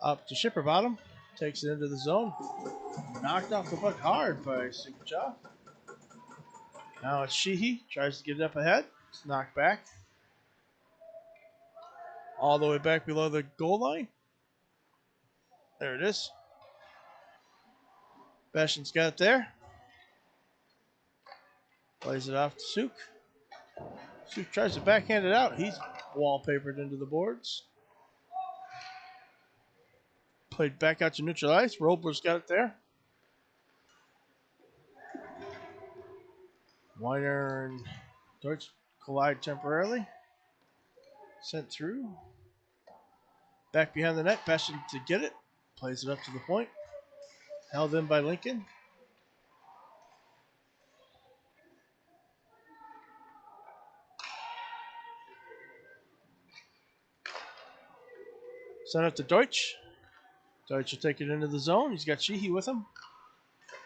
Up to Shipperbottom. Takes it into the zone. Knocked off the puck hard by Superjaw. Now it's Sheehy. Tries to get it up ahead. It's knocked back. All the way back below the goal line. There it is. Besham's got it there. Plays it off to Suk. Suk tries to backhand it out. He's wallpapered into the boards. Played back out to neutral ice. Robler's got it there. Weiner and Deutsch collide temporarily. Sent through. Back behind the net. Besham to get it. Plays it up to the point. Held in by Lincoln. Sent it to Deutsch. Deutsch will take it into the zone. He's got Sheehy with him.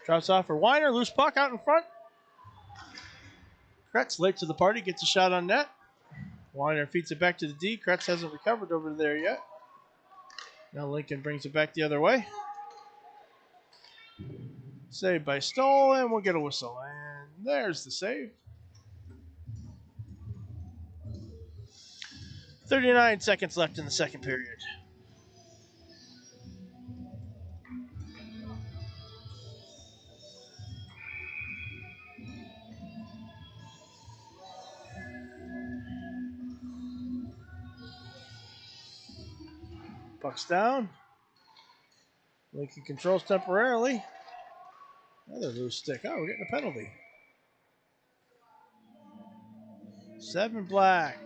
Drops off for Weiner. Loose puck out in front. Kretz late to the party. Gets a shot on net. Weiner feeds it back to the D. Kretz hasn't recovered over there yet. Now Lincoln brings it back the other way. Saved by Stoll, and we'll get a whistle. And there's the save. 39 seconds left in the second period. Puck's down. Lincoln controls temporarily. Another loose stick. Oh, we're getting a penalty. 7 black.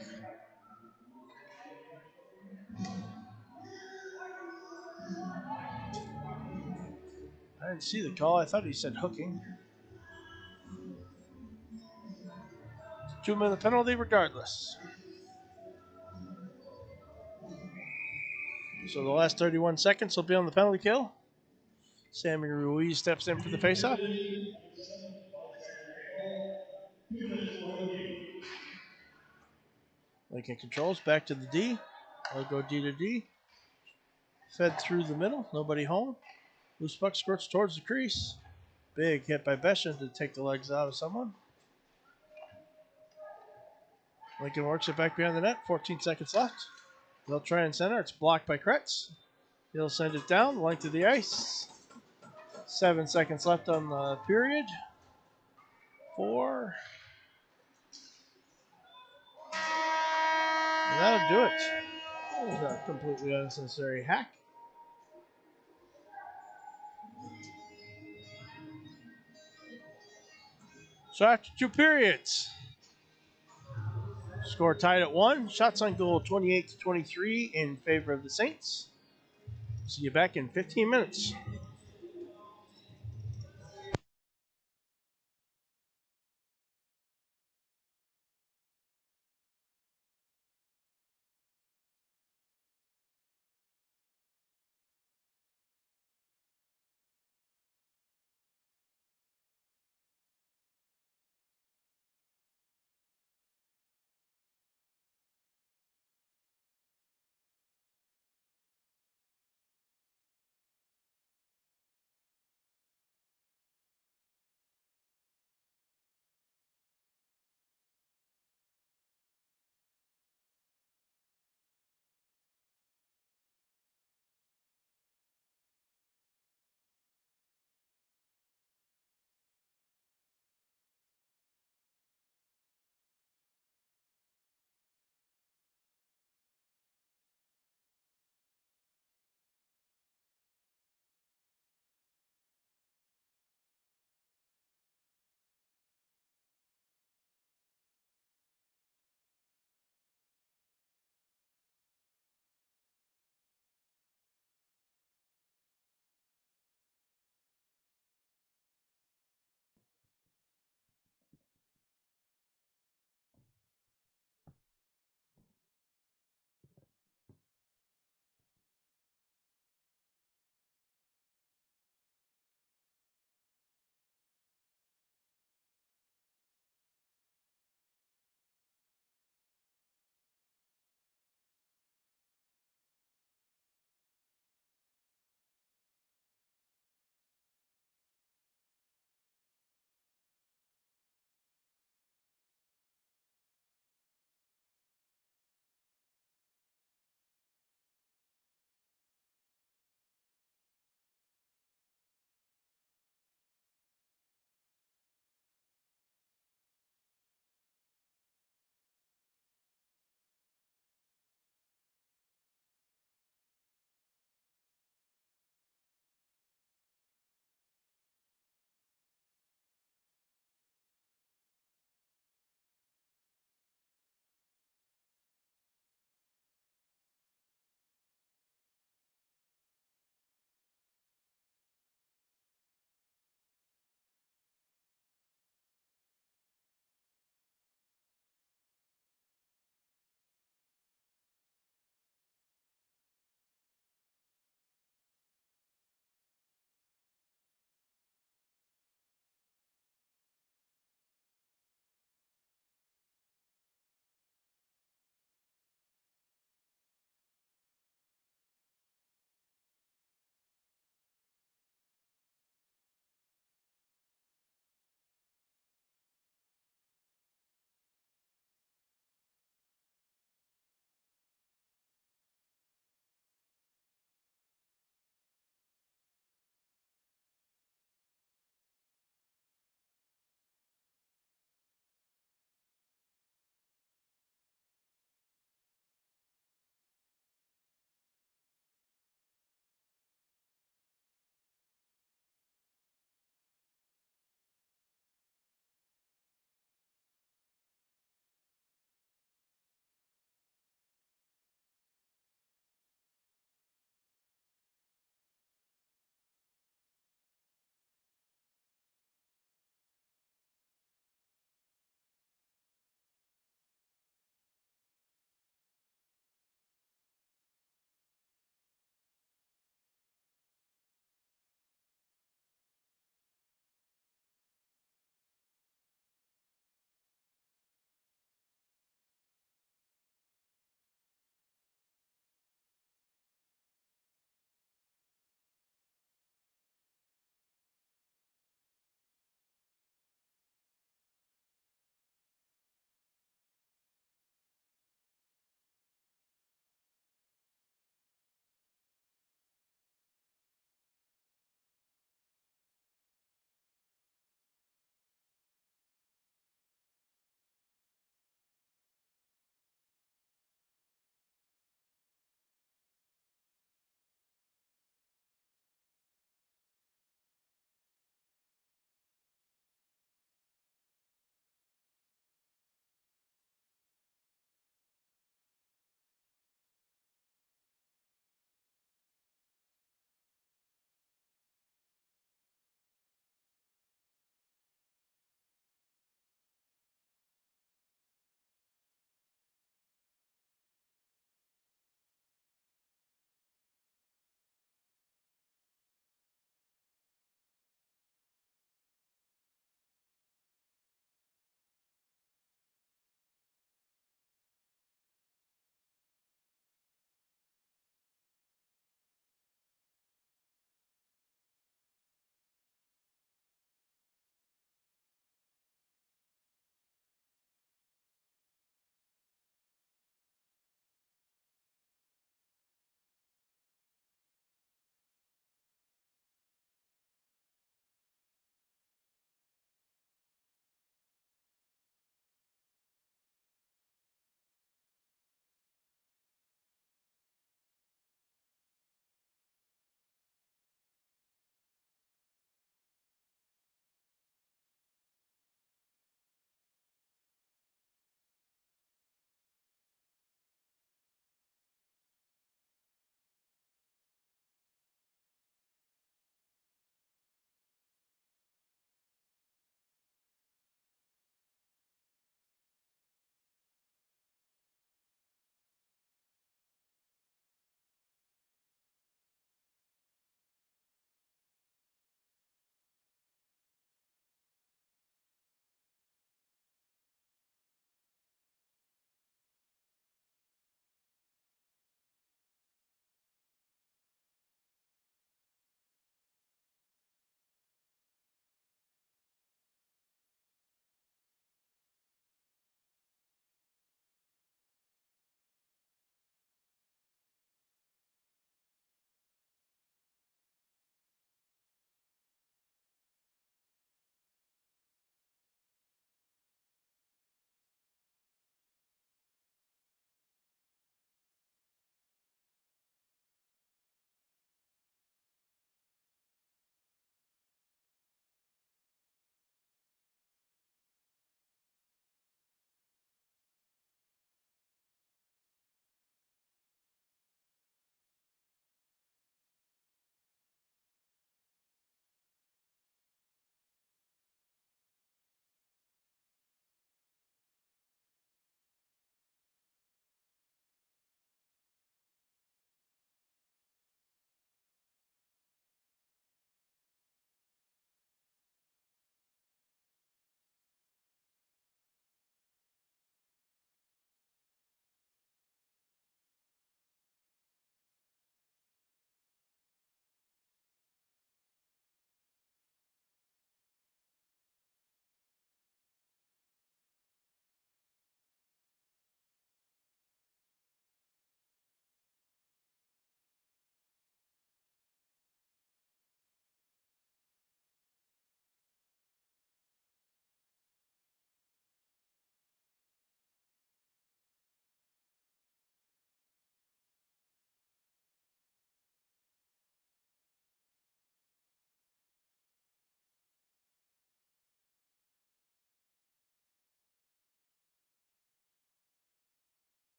I didn't see the call. I thought he said hooking. 2-minute penalty regardless. So the last 31 seconds will be on the penalty kill. Sammy Ruiz steps in for the faceoff. Lincoln controls back to the D. I'll go D to D. Fed through the middle. Nobody home. Loose puck squirts towards the crease. Big hit by Besham to take the legs out of someone. Lincoln works it back behind the net. 14 seconds left. They'll try and center. It's blocked by Kretz. He'll send it down, length of the ice. 7 seconds left on the period. 4. And that'll do it. That was a completely unnecessary hack. So after 2 periods, score tied at 1. Shots on goal 28-23 in favor of the Saints. See you back in 15 minutes.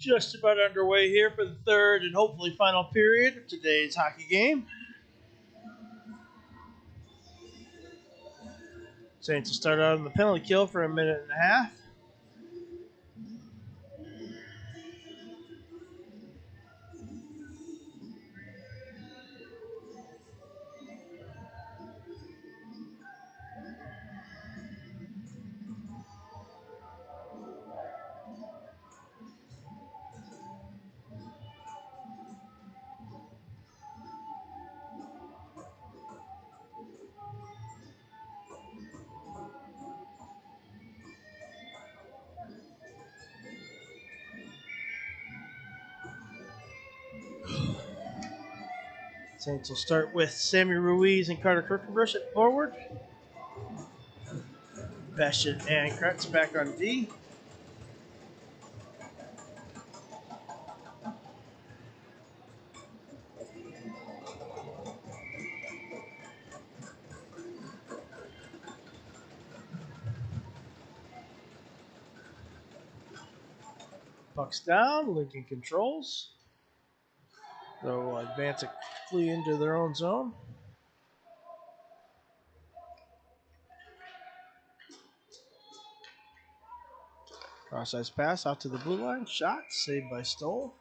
Just about underway here for the third and hopefully final period of today's hockey game. Saints will start out on the penalty kill for a minute and a half. Saints will start with Sammy Ruiz and Carter Kirkenbush at forward. Beshin and Kretz back on D. Puck's down, Lincoln controls. They'll advance it quickly into their own zone. Cross-ice pass out to the blue line. Shot, saved by Stoll.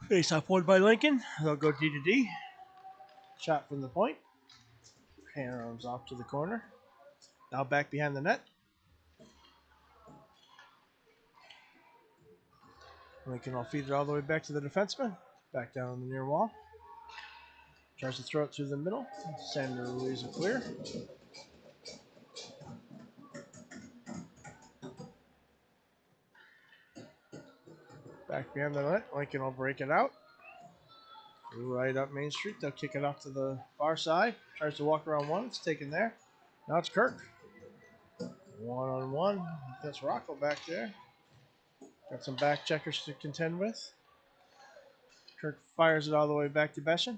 Face-off won by Lincoln. They'll go D to D. Shot from the point. Hand arms off to the corner. Now back behind the net. Lincoln will feed it all the way back to the defenseman. Back down on the near wall. Tries to throw it through the middle. Sander Ruiz will clear. Back behind the net. Lincoln will break it out. Right up Main Street. They'll kick it off to the far side. Tries to walk around one. It's taken there. Now it's Kirk. One-on-one. That's Rocco back there. Got some back checkers to contend with. Kirk fires it all the way back to Beshin.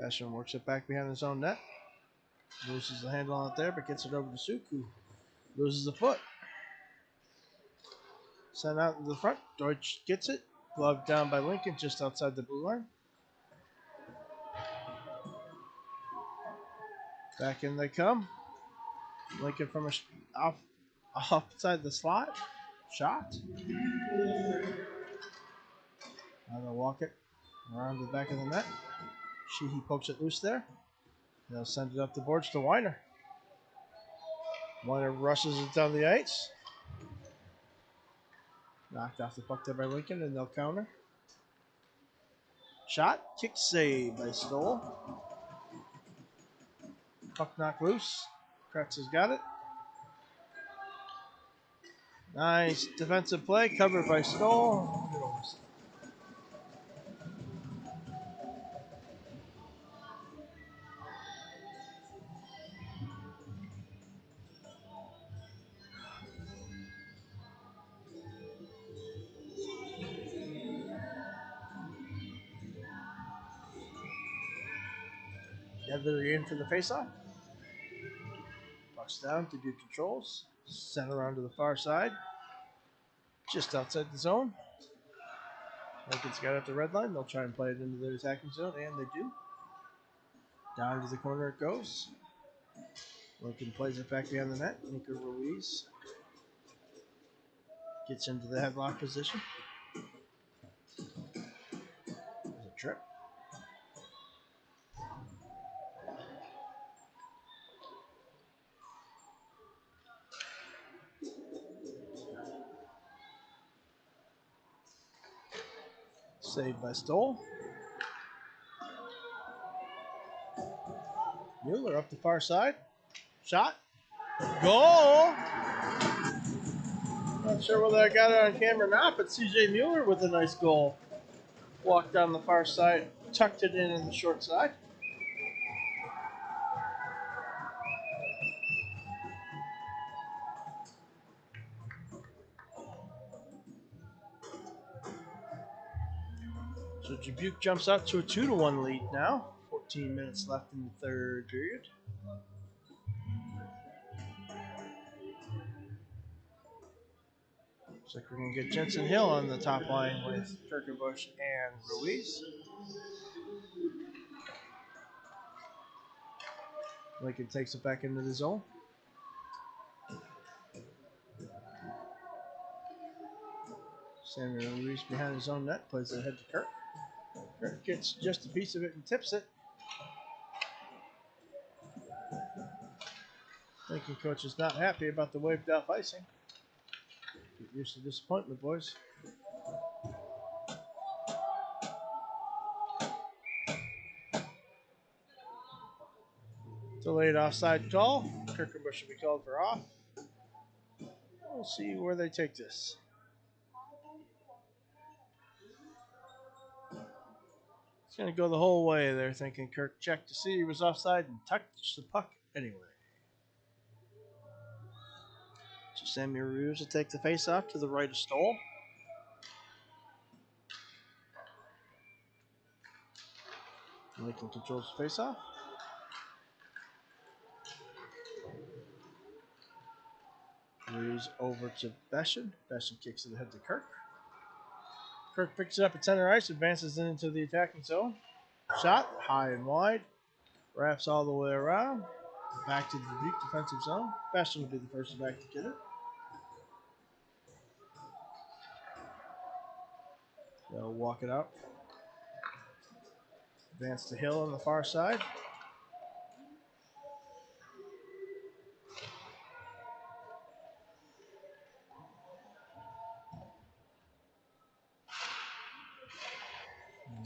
Beshin works it back behind his own net. Loses the handle on it there, but gets it over to Suk, who loses the foot. Sent out to the front. Deutsch gets it. Gloved down by Lincoln just outside the blue line. Back in they come. Lincoln from offside the slot. Shot. Now they'll walk it around the back of the net. Sheehy pokes it loose there. They'll send it up the boards to Weiner. Weiner rushes it down the ice. Knocked off the puck there by Lincoln, and they'll counter. Shot. Kick save by Stoll. Puck knocked loose. Kretz has got it. Nice defensive play, covered by Stoll. Nether in for the faceoff. Puck's down to do controls. Sent around to the far side. Just outside the zone. Lincoln's got it at the red line. They'll try and play it into their attacking zone, and they do. Down to the corner it goes. Lincoln plays it back behind the net. Nico Ruiz gets into the headlock position. There's a trip. Saved by Stoll. Mueller up the far side. Shot. Goal! Not sure whether I got it on camera or not, but CJ Mueller with a nice goal. Walked down the far side, tucked it in the short side. So Dubuque jumps out to a 2-1 lead now. 14 minutes left in the third period. Looks like we're going to get Jensen Hill on the top line with Kirkenbush and Ruiz. Lincoln takes it back into the zone. Samuel Ruiz behind his own net, plays it ahead to Kirk. Kirk gets just a piece of it and tips it. Lincoln coach is not happy about the waved off icing. Get used to disappointment, boys. Delayed offside call. Kirkenbush will be called for off. We'll see where they take this. It's going to go the whole way. They're thinking Kirk checked to see he was offside and touched the puck anyway. So Sammy Ruiz will take the face-off to the right of Stoll. Lincoln controls the face-off. Ruiz over to Beshin. Beshin kicks it ahead to Kirk. Kirk picks it up at center ice, advances into the attacking zone. Shot, high and wide. Wraps all the way around. Back to the Dubuque defensive zone. Beshin will be the first back to get it. They'll walk it out. Advance to Hill on the far side.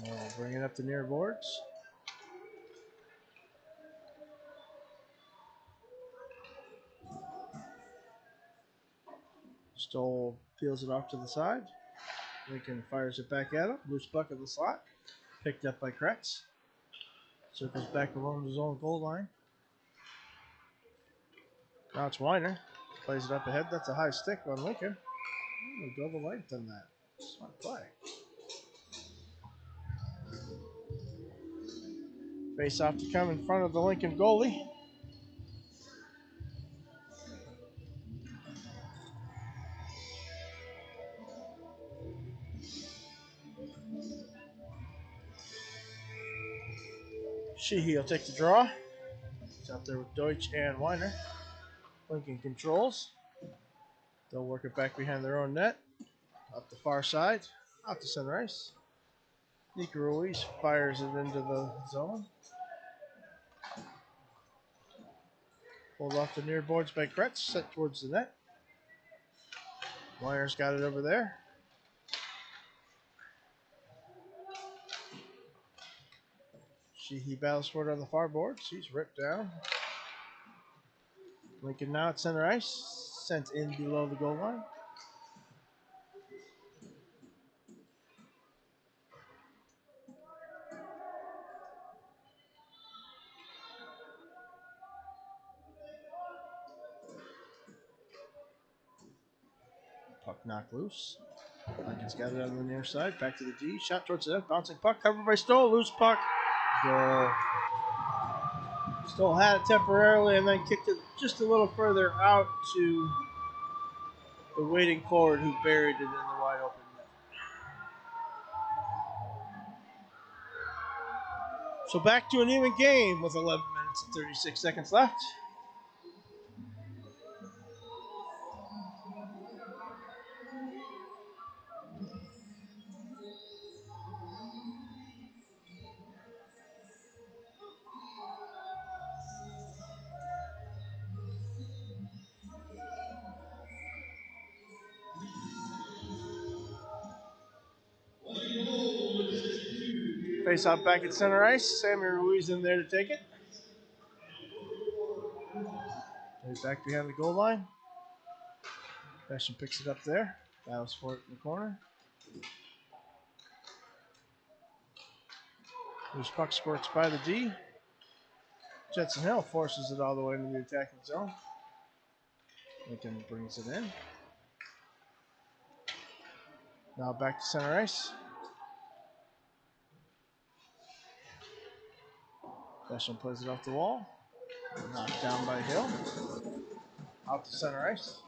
And they'll bring it up the near boards. Stoll peels it off to the side. Lincoln fires it back at him. Loose puck in the slot. Picked up by Kretz. Circles back along his own goal line. Now it's Weiner. Plays it up ahead. That's a high stick on Lincoln. We'll go the length on that. Smart play. Face off to come in front of the Lincoln goalie. Sheehy will take the draw. He's out there with Deutsch and Weiner. Lincoln controls. They'll work it back behind their own net. Up the far side. Out to center ice. Nico Ruiz fires it into the zone. Pulled off the near boards by Kretz. Set towards the net. Weiner's got it over there. He battles for it on the far boards. He's ripped down. Lincoln now at center ice. Sent in below the goal line. Puck knocked loose. Lincoln's got it on the near side. Back to the D. Shot towards the net. Bouncing puck. Covered by Stoll. Loose puck. Goal. Stoll had it temporarily and then kicked it just a little further out to the waiting forward who buried it in the wide open net. So back to an even game with 11 minutes and 36 seconds left. Face off back at center ice. Sammy Ruiz in there to take it. He's back behind the goal line. Beshin picks it up there. Battles for it in the corner. Loose puck squirts by the D. Jensen Hill forces it all the way into the attacking zone. Lincoln brings it in. Now back to center ice. Besham plays it off the wall. Knocked down by Hill. Out to center ice.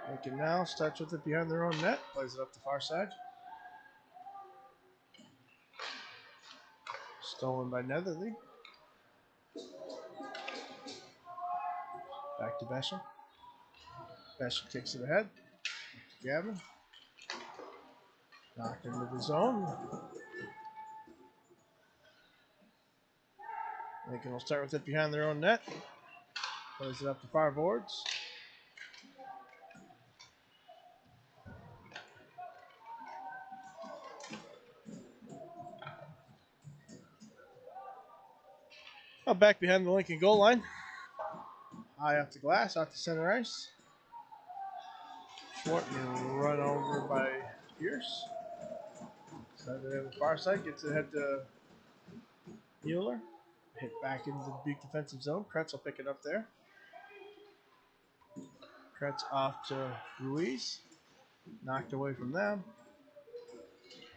Lincoln now starts with it behind their own net. Plays it up the far side. Stolen by Netherly. Back to Besham. Besham takes it ahead. Gavin. Knocked into the zone. Lincoln will start with it behind their own net. Plays it up the far boards. Back behind the Lincoln goal line. High off the glass, out to center ice. Schwartman run over by Pierce. Side it on the far side, gets it ahead to Mueller. Hit back into the big defensive zone. Kretz will pick it up there. Kretz off to Ruiz. Knocked away from them.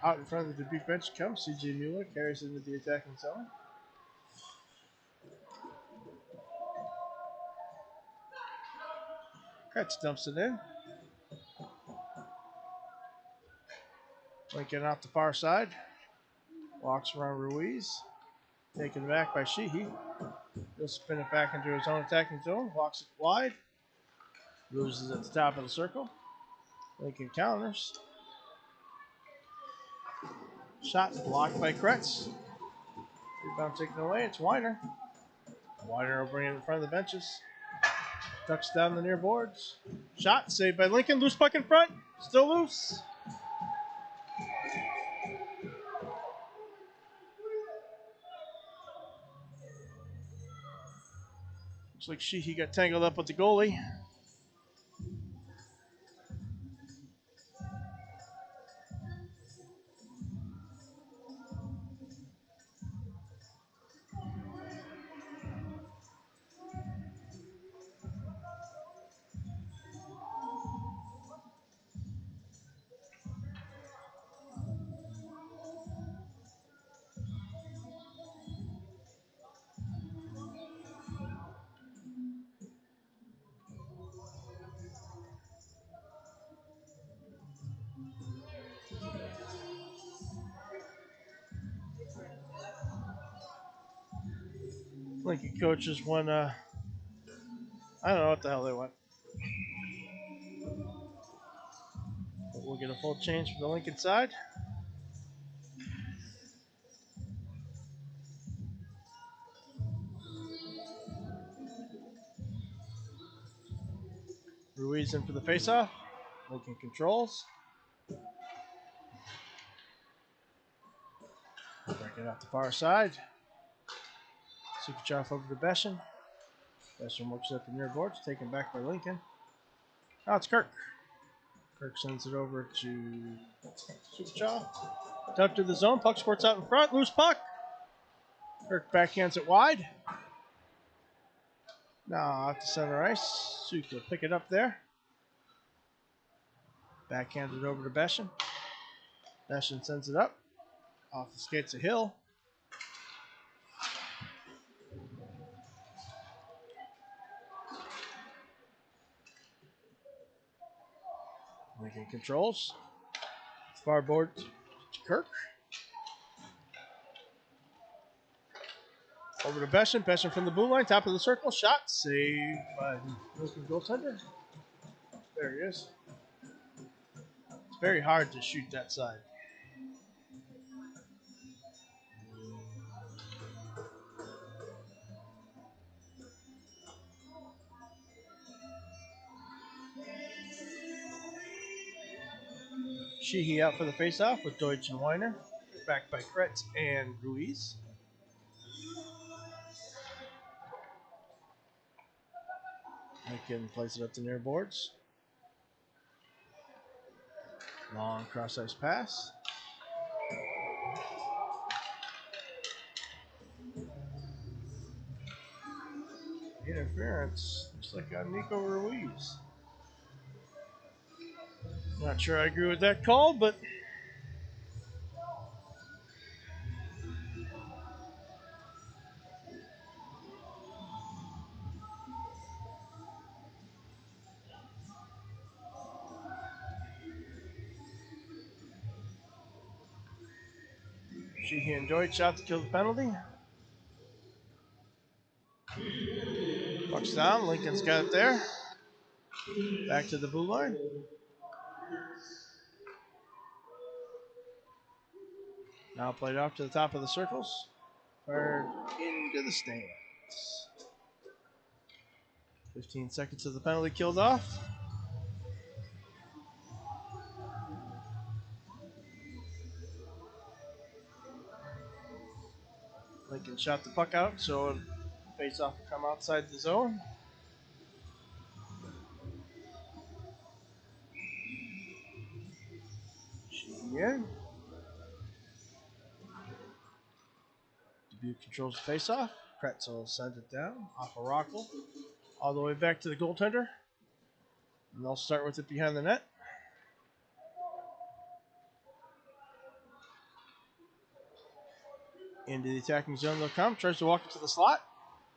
Out in front of the Dubuque bench comes CJ Mueller. Carries it into the attacking zone. Kretz dumps it in. Lincoln off the far side. Walks around Ruiz. Taken back by Sheehy. He'll spin it back into his own attacking zone. Walks it wide. Loses at the top of the circle. Lincoln counters. Shot blocked by Kretz. Rebound taken away. It's Weiner. Weiner will bring it in front of the benches. Ducks down the near boards. Shot saved by Lincoln. Loose puck in front. Still loose. Looks like Sheehy got tangled up with the goalie. Lincoln coaches won, I don't know what the hell they went. But we'll get a full change from the Lincoln side. Ruiz in for the faceoff. Lincoln controls. Break it out the far side. Sukuchov over to Besham. Besham works up the near boards, taken back by Lincoln. Now it's Kirk. Kirk sends it over to Sukuchov. Dumped to the zone. Puck squirts out in front. Loose puck. Kirk backhands it wide. Now out to center ice. Suk will pick it up there. Backhands it over to Besham. Besham sends it up. Off the skates of Hill. Lincoln controls. Far board to Kirk. Over to Besham. Besham from the blue line. Top of the circle. Shot. Saved by the Lincoln goaltender. There he is. It's very hard to shoot that side. Sheehy out for the faceoff with Deutsch and Weiner. Backed by Kretz and Ruiz. Lincoln plays it up the near boards. Long cross ice pass. Interference. Looks like on Nico Ruiz. Not sure I agree with that call, but Sheehy and Deutsch out to kill the penalty. Puck's down. Lincoln's got it there. Back to the blue line. Now played off to the top of the circles. Fired into the stands. 15 seconds of the penalty killed off. Lincoln shot the puck out, so face off will come outside the zone. Again. Dubuque controls the face off. Kretzel sends it down off a Rockle. All the way back to the goaltender. And they'll start with it behind the net. Into the attacking zone they'll come. Tries to walk into the slot.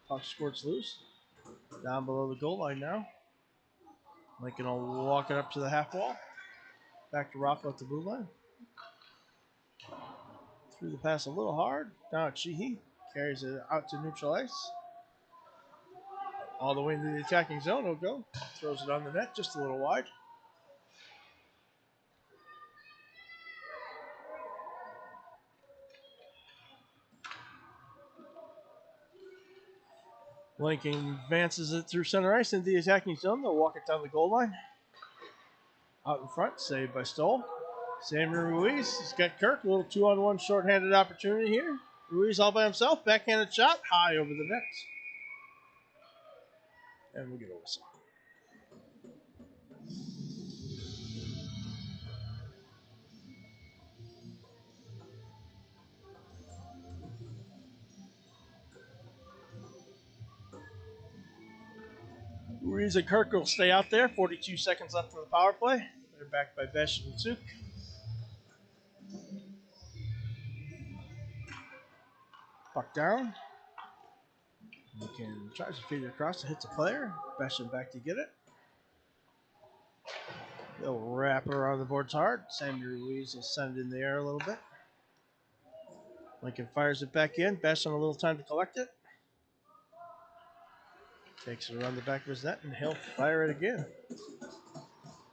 Puck squirts loose. Down below the goal line now. Lincoln will walk it up to the half wall. Back to Rockle at the blue line. Threw the pass a little hard. Now it's Sheehy. Carries it out to neutral ice. All the way into the attacking zone he'll go. Throws it on the net just a little wide. Lincoln advances it through center ice into the attacking zone. They'll walk it down the goal line. Out in front, saved by Stoll. Samuel Ruiz has got Kirk. A little 2-on-1 shorthanded opportunity here. Ruiz all by himself. Backhanded shot. High over the net. And we'll get a whistle. Ruiz and Kirk will stay out there. 42 seconds left on the power play. They're backed by Besh and Tsuk. Puck down. Lincoln tries to feed it across. It hits a player. Besham back to get it. They'll wrap her around the boards hard. Samuel Ruiz will send it in the air a little bit. Lincoln fires it back in. Besham a little time to collect it. Takes it around the back of his net and he'll fire it again.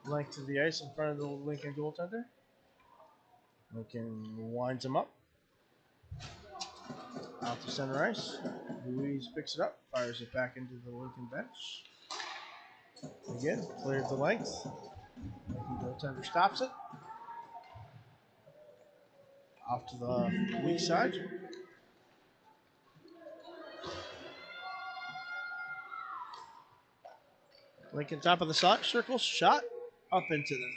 Length to the ice in front of the Lincoln goaltender. Lincoln winds him up. Out to center ice. Ruiz picks it up, fires it back into the Lincoln bench. Again, cleared the length. Lincoln goaltender stops it. Off to the weak side. Lincoln top of the circle, shot up into the.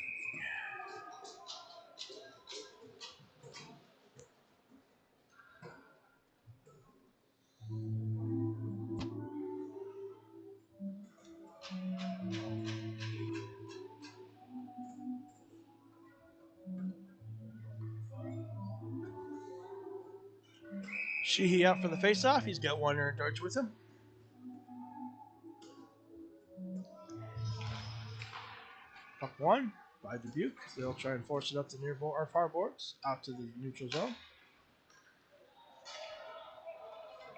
Sheehy out for the faceoff. He's got Warner and Deutsch with him. Puck one by Dubuque. They'll try and force it up the near or far boards, out to the neutral zone.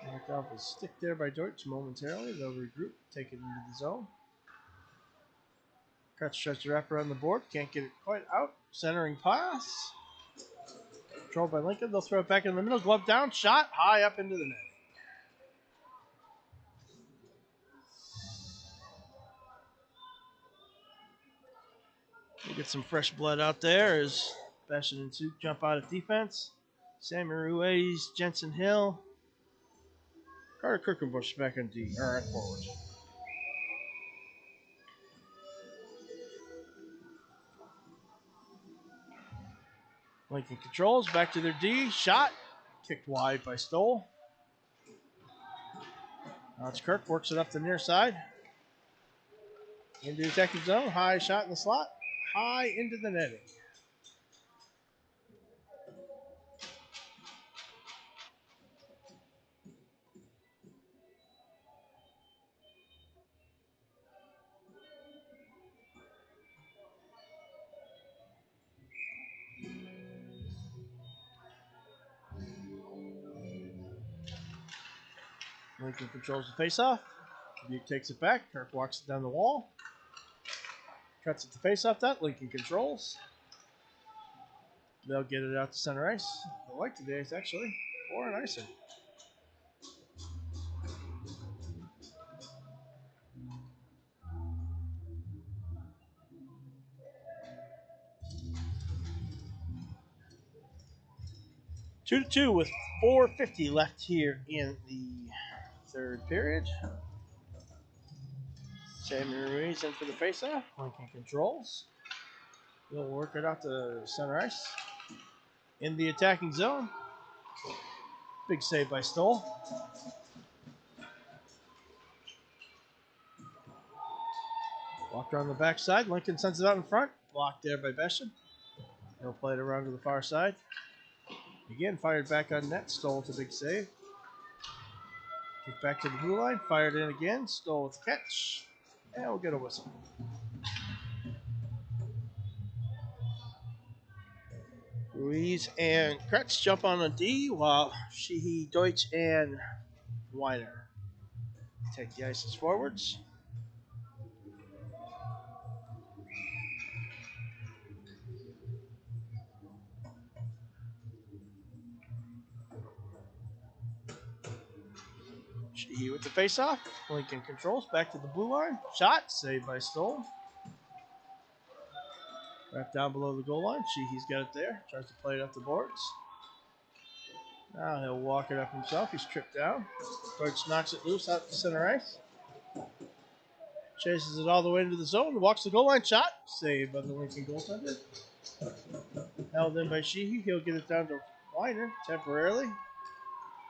Knocked off a stick there by Deutsch momentarily. They'll regroup, take it into the zone. Kretz tries to wrap around the board. Can't get it quite out. Centering pass. Controlled by Lincoln. They'll throw it back in the middle. Glove down. Shot high up into the net. We get some fresh blood out there as Bastion and Tsuk jump out of defense. Samuel Ruiz, Jensen Hill. Carter Kirkenbush back on D, or at forward. Lincoln controls, back to their D. Shot. Kicked wide by Stoll. Now it's Kirk, works it up the near side. Into the attacking zone. High shot in the slot. high into the netting. Lincoln controls the face-off. Dubuque takes it back. Kirk walks it down the wall. Cuts it to face-off that. Lincoln controls. They'll get it out to center ice. I like today's actually. 4 and icing. Two to two with 4:50 left here in the third period. Sammy Ruiz in for the faceoff. Lincoln controls. He'll work it out to center ice. In the attacking zone. Big save by Stoll. Walked around the backside. Lincoln sends it out in front. Blocked there by Besham. He'll play it around to the far side. Again, fired back on net. Stoll with a big save. Kick back to the blue line. Fired in again. Stoll with the catch. And we'll get a whistle. Ruiz and Kretz jump on a D while Sheehy, Deutsch, and Weiner take the ices forwards. Sheehy with the face-off. Lincoln controls back to the blue line. Shot saved by Stoll. Wrapped down below the goal line. Sheehy's got it there. Tries to play it up the boards. Now he'll walk it up himself. He's tripped down. Deutsch knocks it loose out to center ice. Chases it all the way into the zone. Walks the goal line. Shot saved by the Lincoln goaltender. Held in by Sheehy. He'll get it down to Weiner temporarily.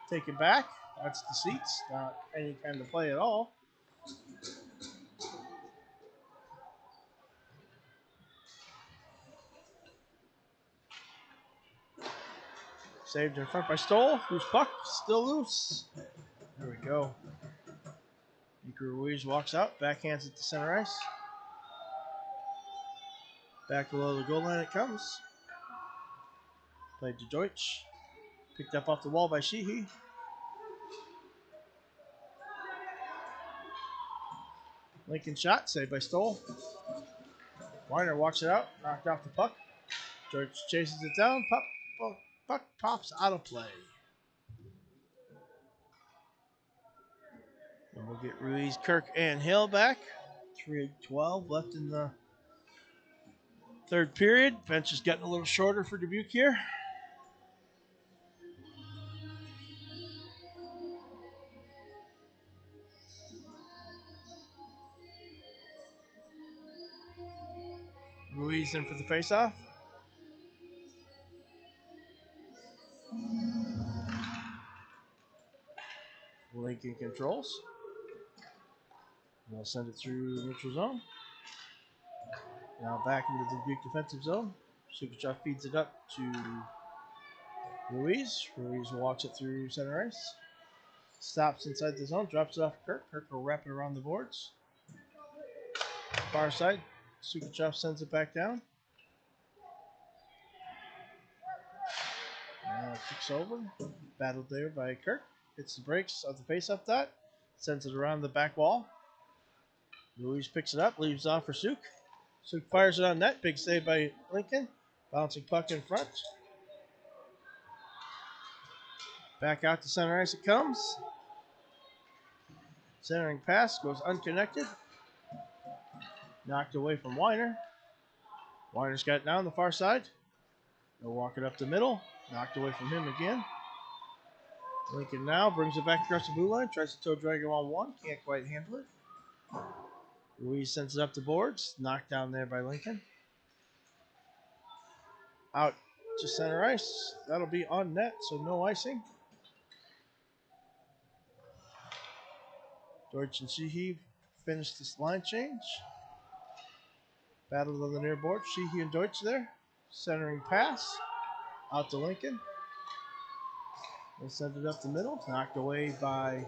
Take it back. That's the seats. Not any kind of play at all. Saved in front by Stoll. Loose puck. Still loose. There we go. Nico Ruiz walks out. Backhands it to center ice. Back below the goal line it comes. Played to Deutsch. Picked up off the wall by Sheehy. Lincoln shot. Saved by Stoll. Weiner walks it out. Knocked off the puck. Deutsch chases it down. Puck pops out of play. And we'll get Ruiz, Kirk, and Hill back. 3:12 left in the third period. Bench is getting a little shorter for Dubuque here. Ruiz in for the faceoff. Lincoln controls. They'll send it through neutral zone. Now back into the Dubuque defensive zone. Sukuchov feeds it up to Ruiz. Ruiz walks it through center ice. Stops inside the zone. Drops it off to Kirk. Kirk will wrap it around the boards. Far side. Sukuchov sends it back down. Kicks over. Battled there by Kirk. Hits the brakes of the face-up dot. Sends it around the back wall. Ruiz picks it up. Leaves off for Suk. Suk fires it on net. Big save by Lincoln. Bouncing puck in front. Back out to center ice it comes. Centering pass goes unconnected. Knocked away from Weiner. Weiner's got it now on the far side. They'll walk it up the middle. Knocked away from him again. Lincoln now brings it back across the blue line. Tries to toe drag him on one. Can't quite handle it. Ruiz sends it up the boards. Knocked down there by Lincoln. Out to center ice. That'll be on net, so no icing. Deutsch and Sheehy finish this line change. Battle on the near board. Sheehy and Deutsch there. Centering pass. Out to Lincoln. We'll send it up the middle. Knocked away by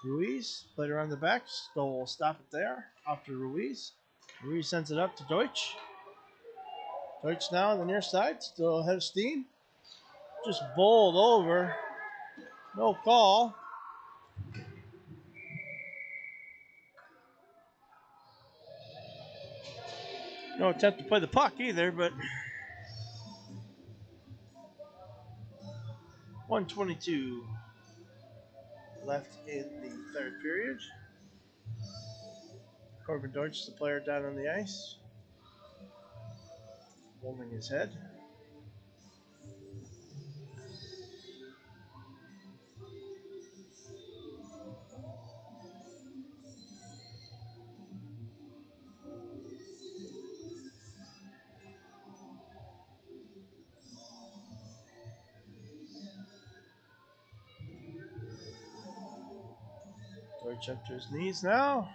Ruiz. Played around the back. Stoll will stop it there. Off to Ruiz. Ruiz sends it up to Deutsch. Deutsch now on the near side. Still ahead of steam. Just bowled over. No call. No attempt to play the puck either, but 1:22 left in the third period. Corbin Deutsch, the player down on the ice, holding his head. Deutsch up to his knees now,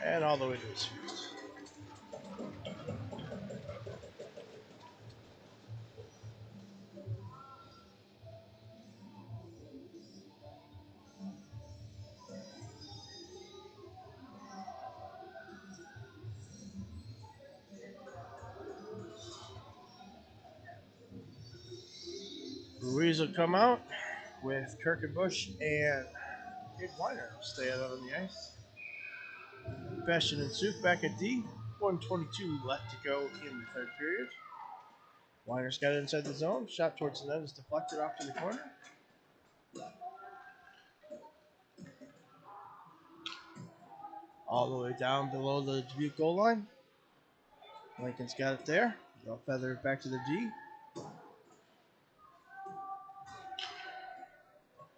and all the way to his feet. Ruiz will come out with Kirkenbush and Kid Weiner stay out on the ice. Bastion and Suk back at D. 1:22 left to go in the third period. Weiner's got it inside the zone. Shot towards the net is deflected off to the corner. All the way down below the Dubuque goal line. Lincoln's got it there. They'll feather it back to the D.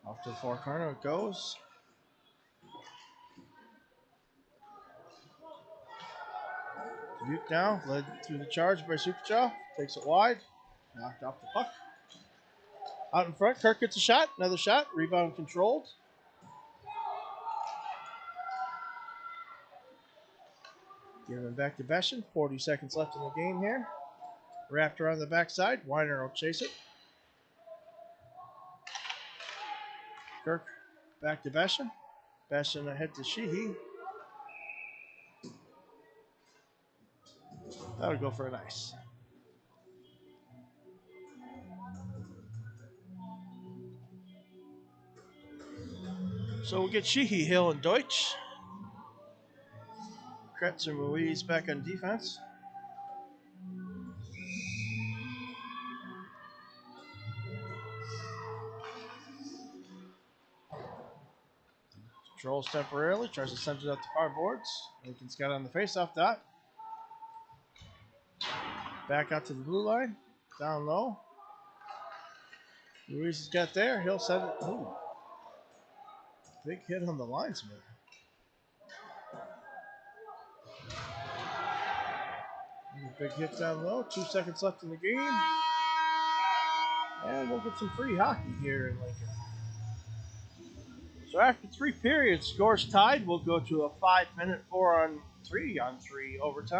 Off to the far corner it goes. Dubuque now, led through the charge by Sukuchov. Takes it wide. Knocked off the puck. Out in front, Kirk gets a shot. Another shot. Rebound controlled. Giving it back to Beshin. 40 seconds left in the game here. Wrapped around the backside. Weiner will chase it. Kirk back to Beshin. Beshin ahead to Sheehy. That would go for an ice. So we'll get Sheehy, Hill, and Deutsch. Kretz and Ruiz back on defense. Controls temporarily. Tries to send it up the far boards. Lincoln's got on the faceoff dot. Back out to the blue line. Down low. Ruiz has got there. He'll send it. Ooh. Big hit on the linesman. Big hit down low. 2 seconds left in the game. And we'll get some free hockey here in Lincoln. So after 3 periods, scores tied. We'll go to a 5-minute 4-on-3 overtime.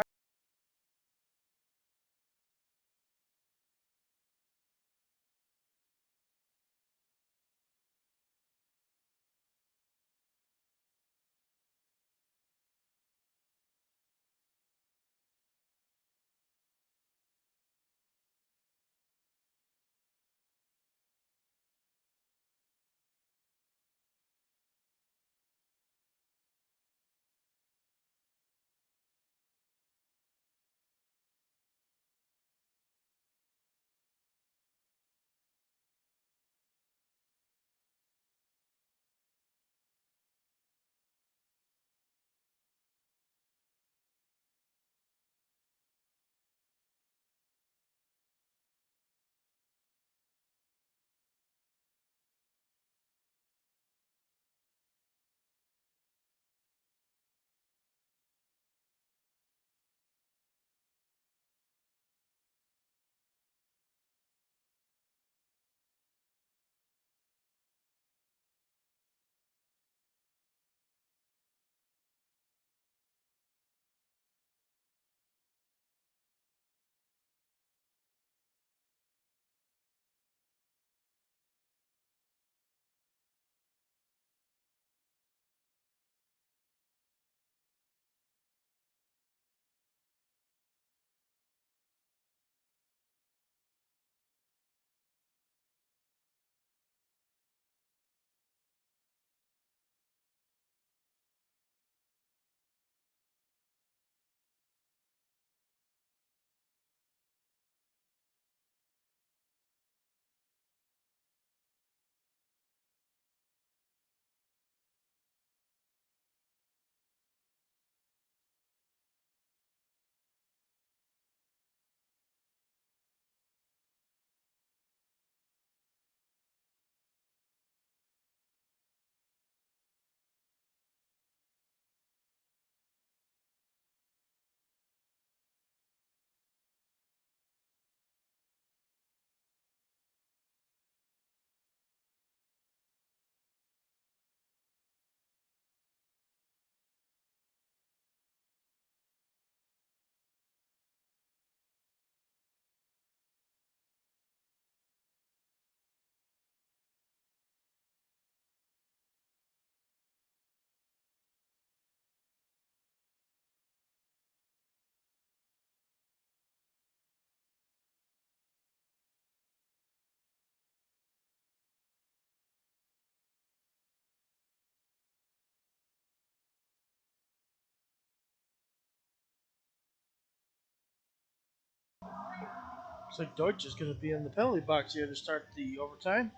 Looks like Deutsch is going to be in the penalty box here to start the overtime.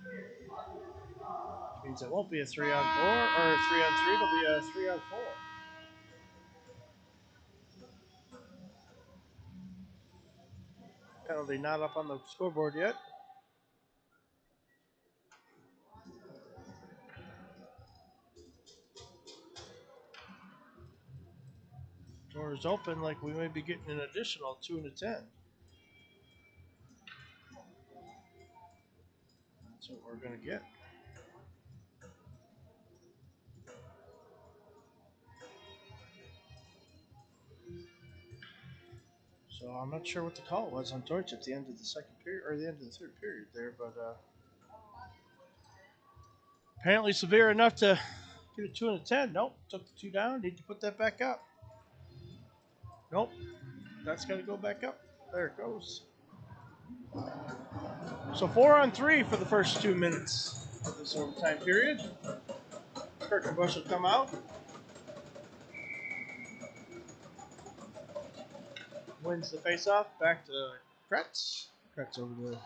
Which means it won't be a 3-on-4 or a 3-on-3, it'll be a 3-on-4. Penalty not up on the scoreboard yet. Doors open, like we may be getting an additional 2 and a 10. That's what we're going to get. So I'm not sure what the call was on Deutsch at the end of the second period or the end of the third period there, but apparently severe enough to get a 2 and a 10. Nope, took the 2 down. Need to put that back up. Nope, that's got to go back up. There it goes. So 4-on-3 for the first 2 minutes of this overtime period. Kirkenbush will come out. Wins the faceoff. Back to Kretz. Kretz over to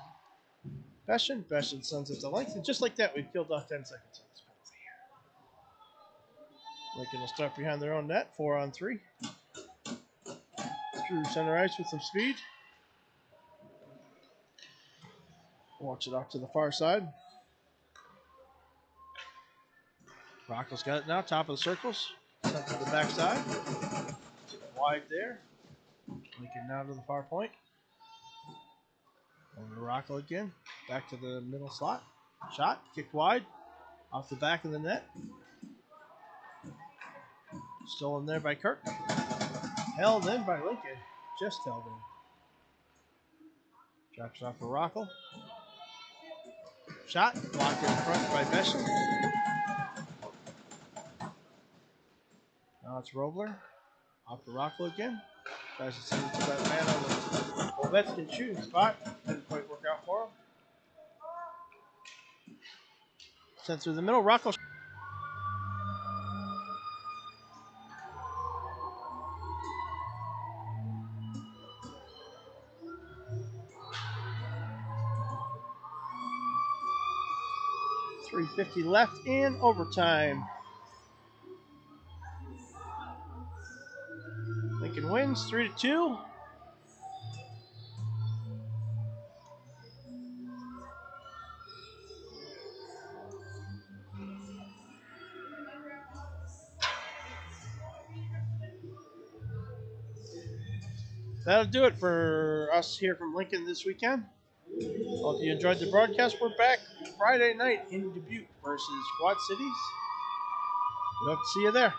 Beshin. Beshin sends it to length. And just like that, we've killed off 10 seconds on this penalty. Lincoln will start behind their own net. 4-on-3. Through center ice with some speed. Walks it off to the far side. Rocco's got it now. Top of the circles. Sent to the backside. Wide there. Lincoln now to the far point. Over to Rocco again. Back to the middle slot. Shot. Kicked wide. Off the back of the net. Stolen there by Kirk. Held in by Lincoln. Just held in. Drops it off for Rocco. Shot. Blocked in front by Beshin. Now it's Robler. Off to Rocco again. Tries to send it to that man on the Ovechkin shooting spot. Didn't quite work out for him. Sent through the middle. Rocco. .350 left in overtime. Lincoln wins 3-2. That'll do it for us here from Lincoln this weekend. Hope you enjoyed the broadcast. We're back Friday night in Dubuque versus Quad Cities. We hope to see you there.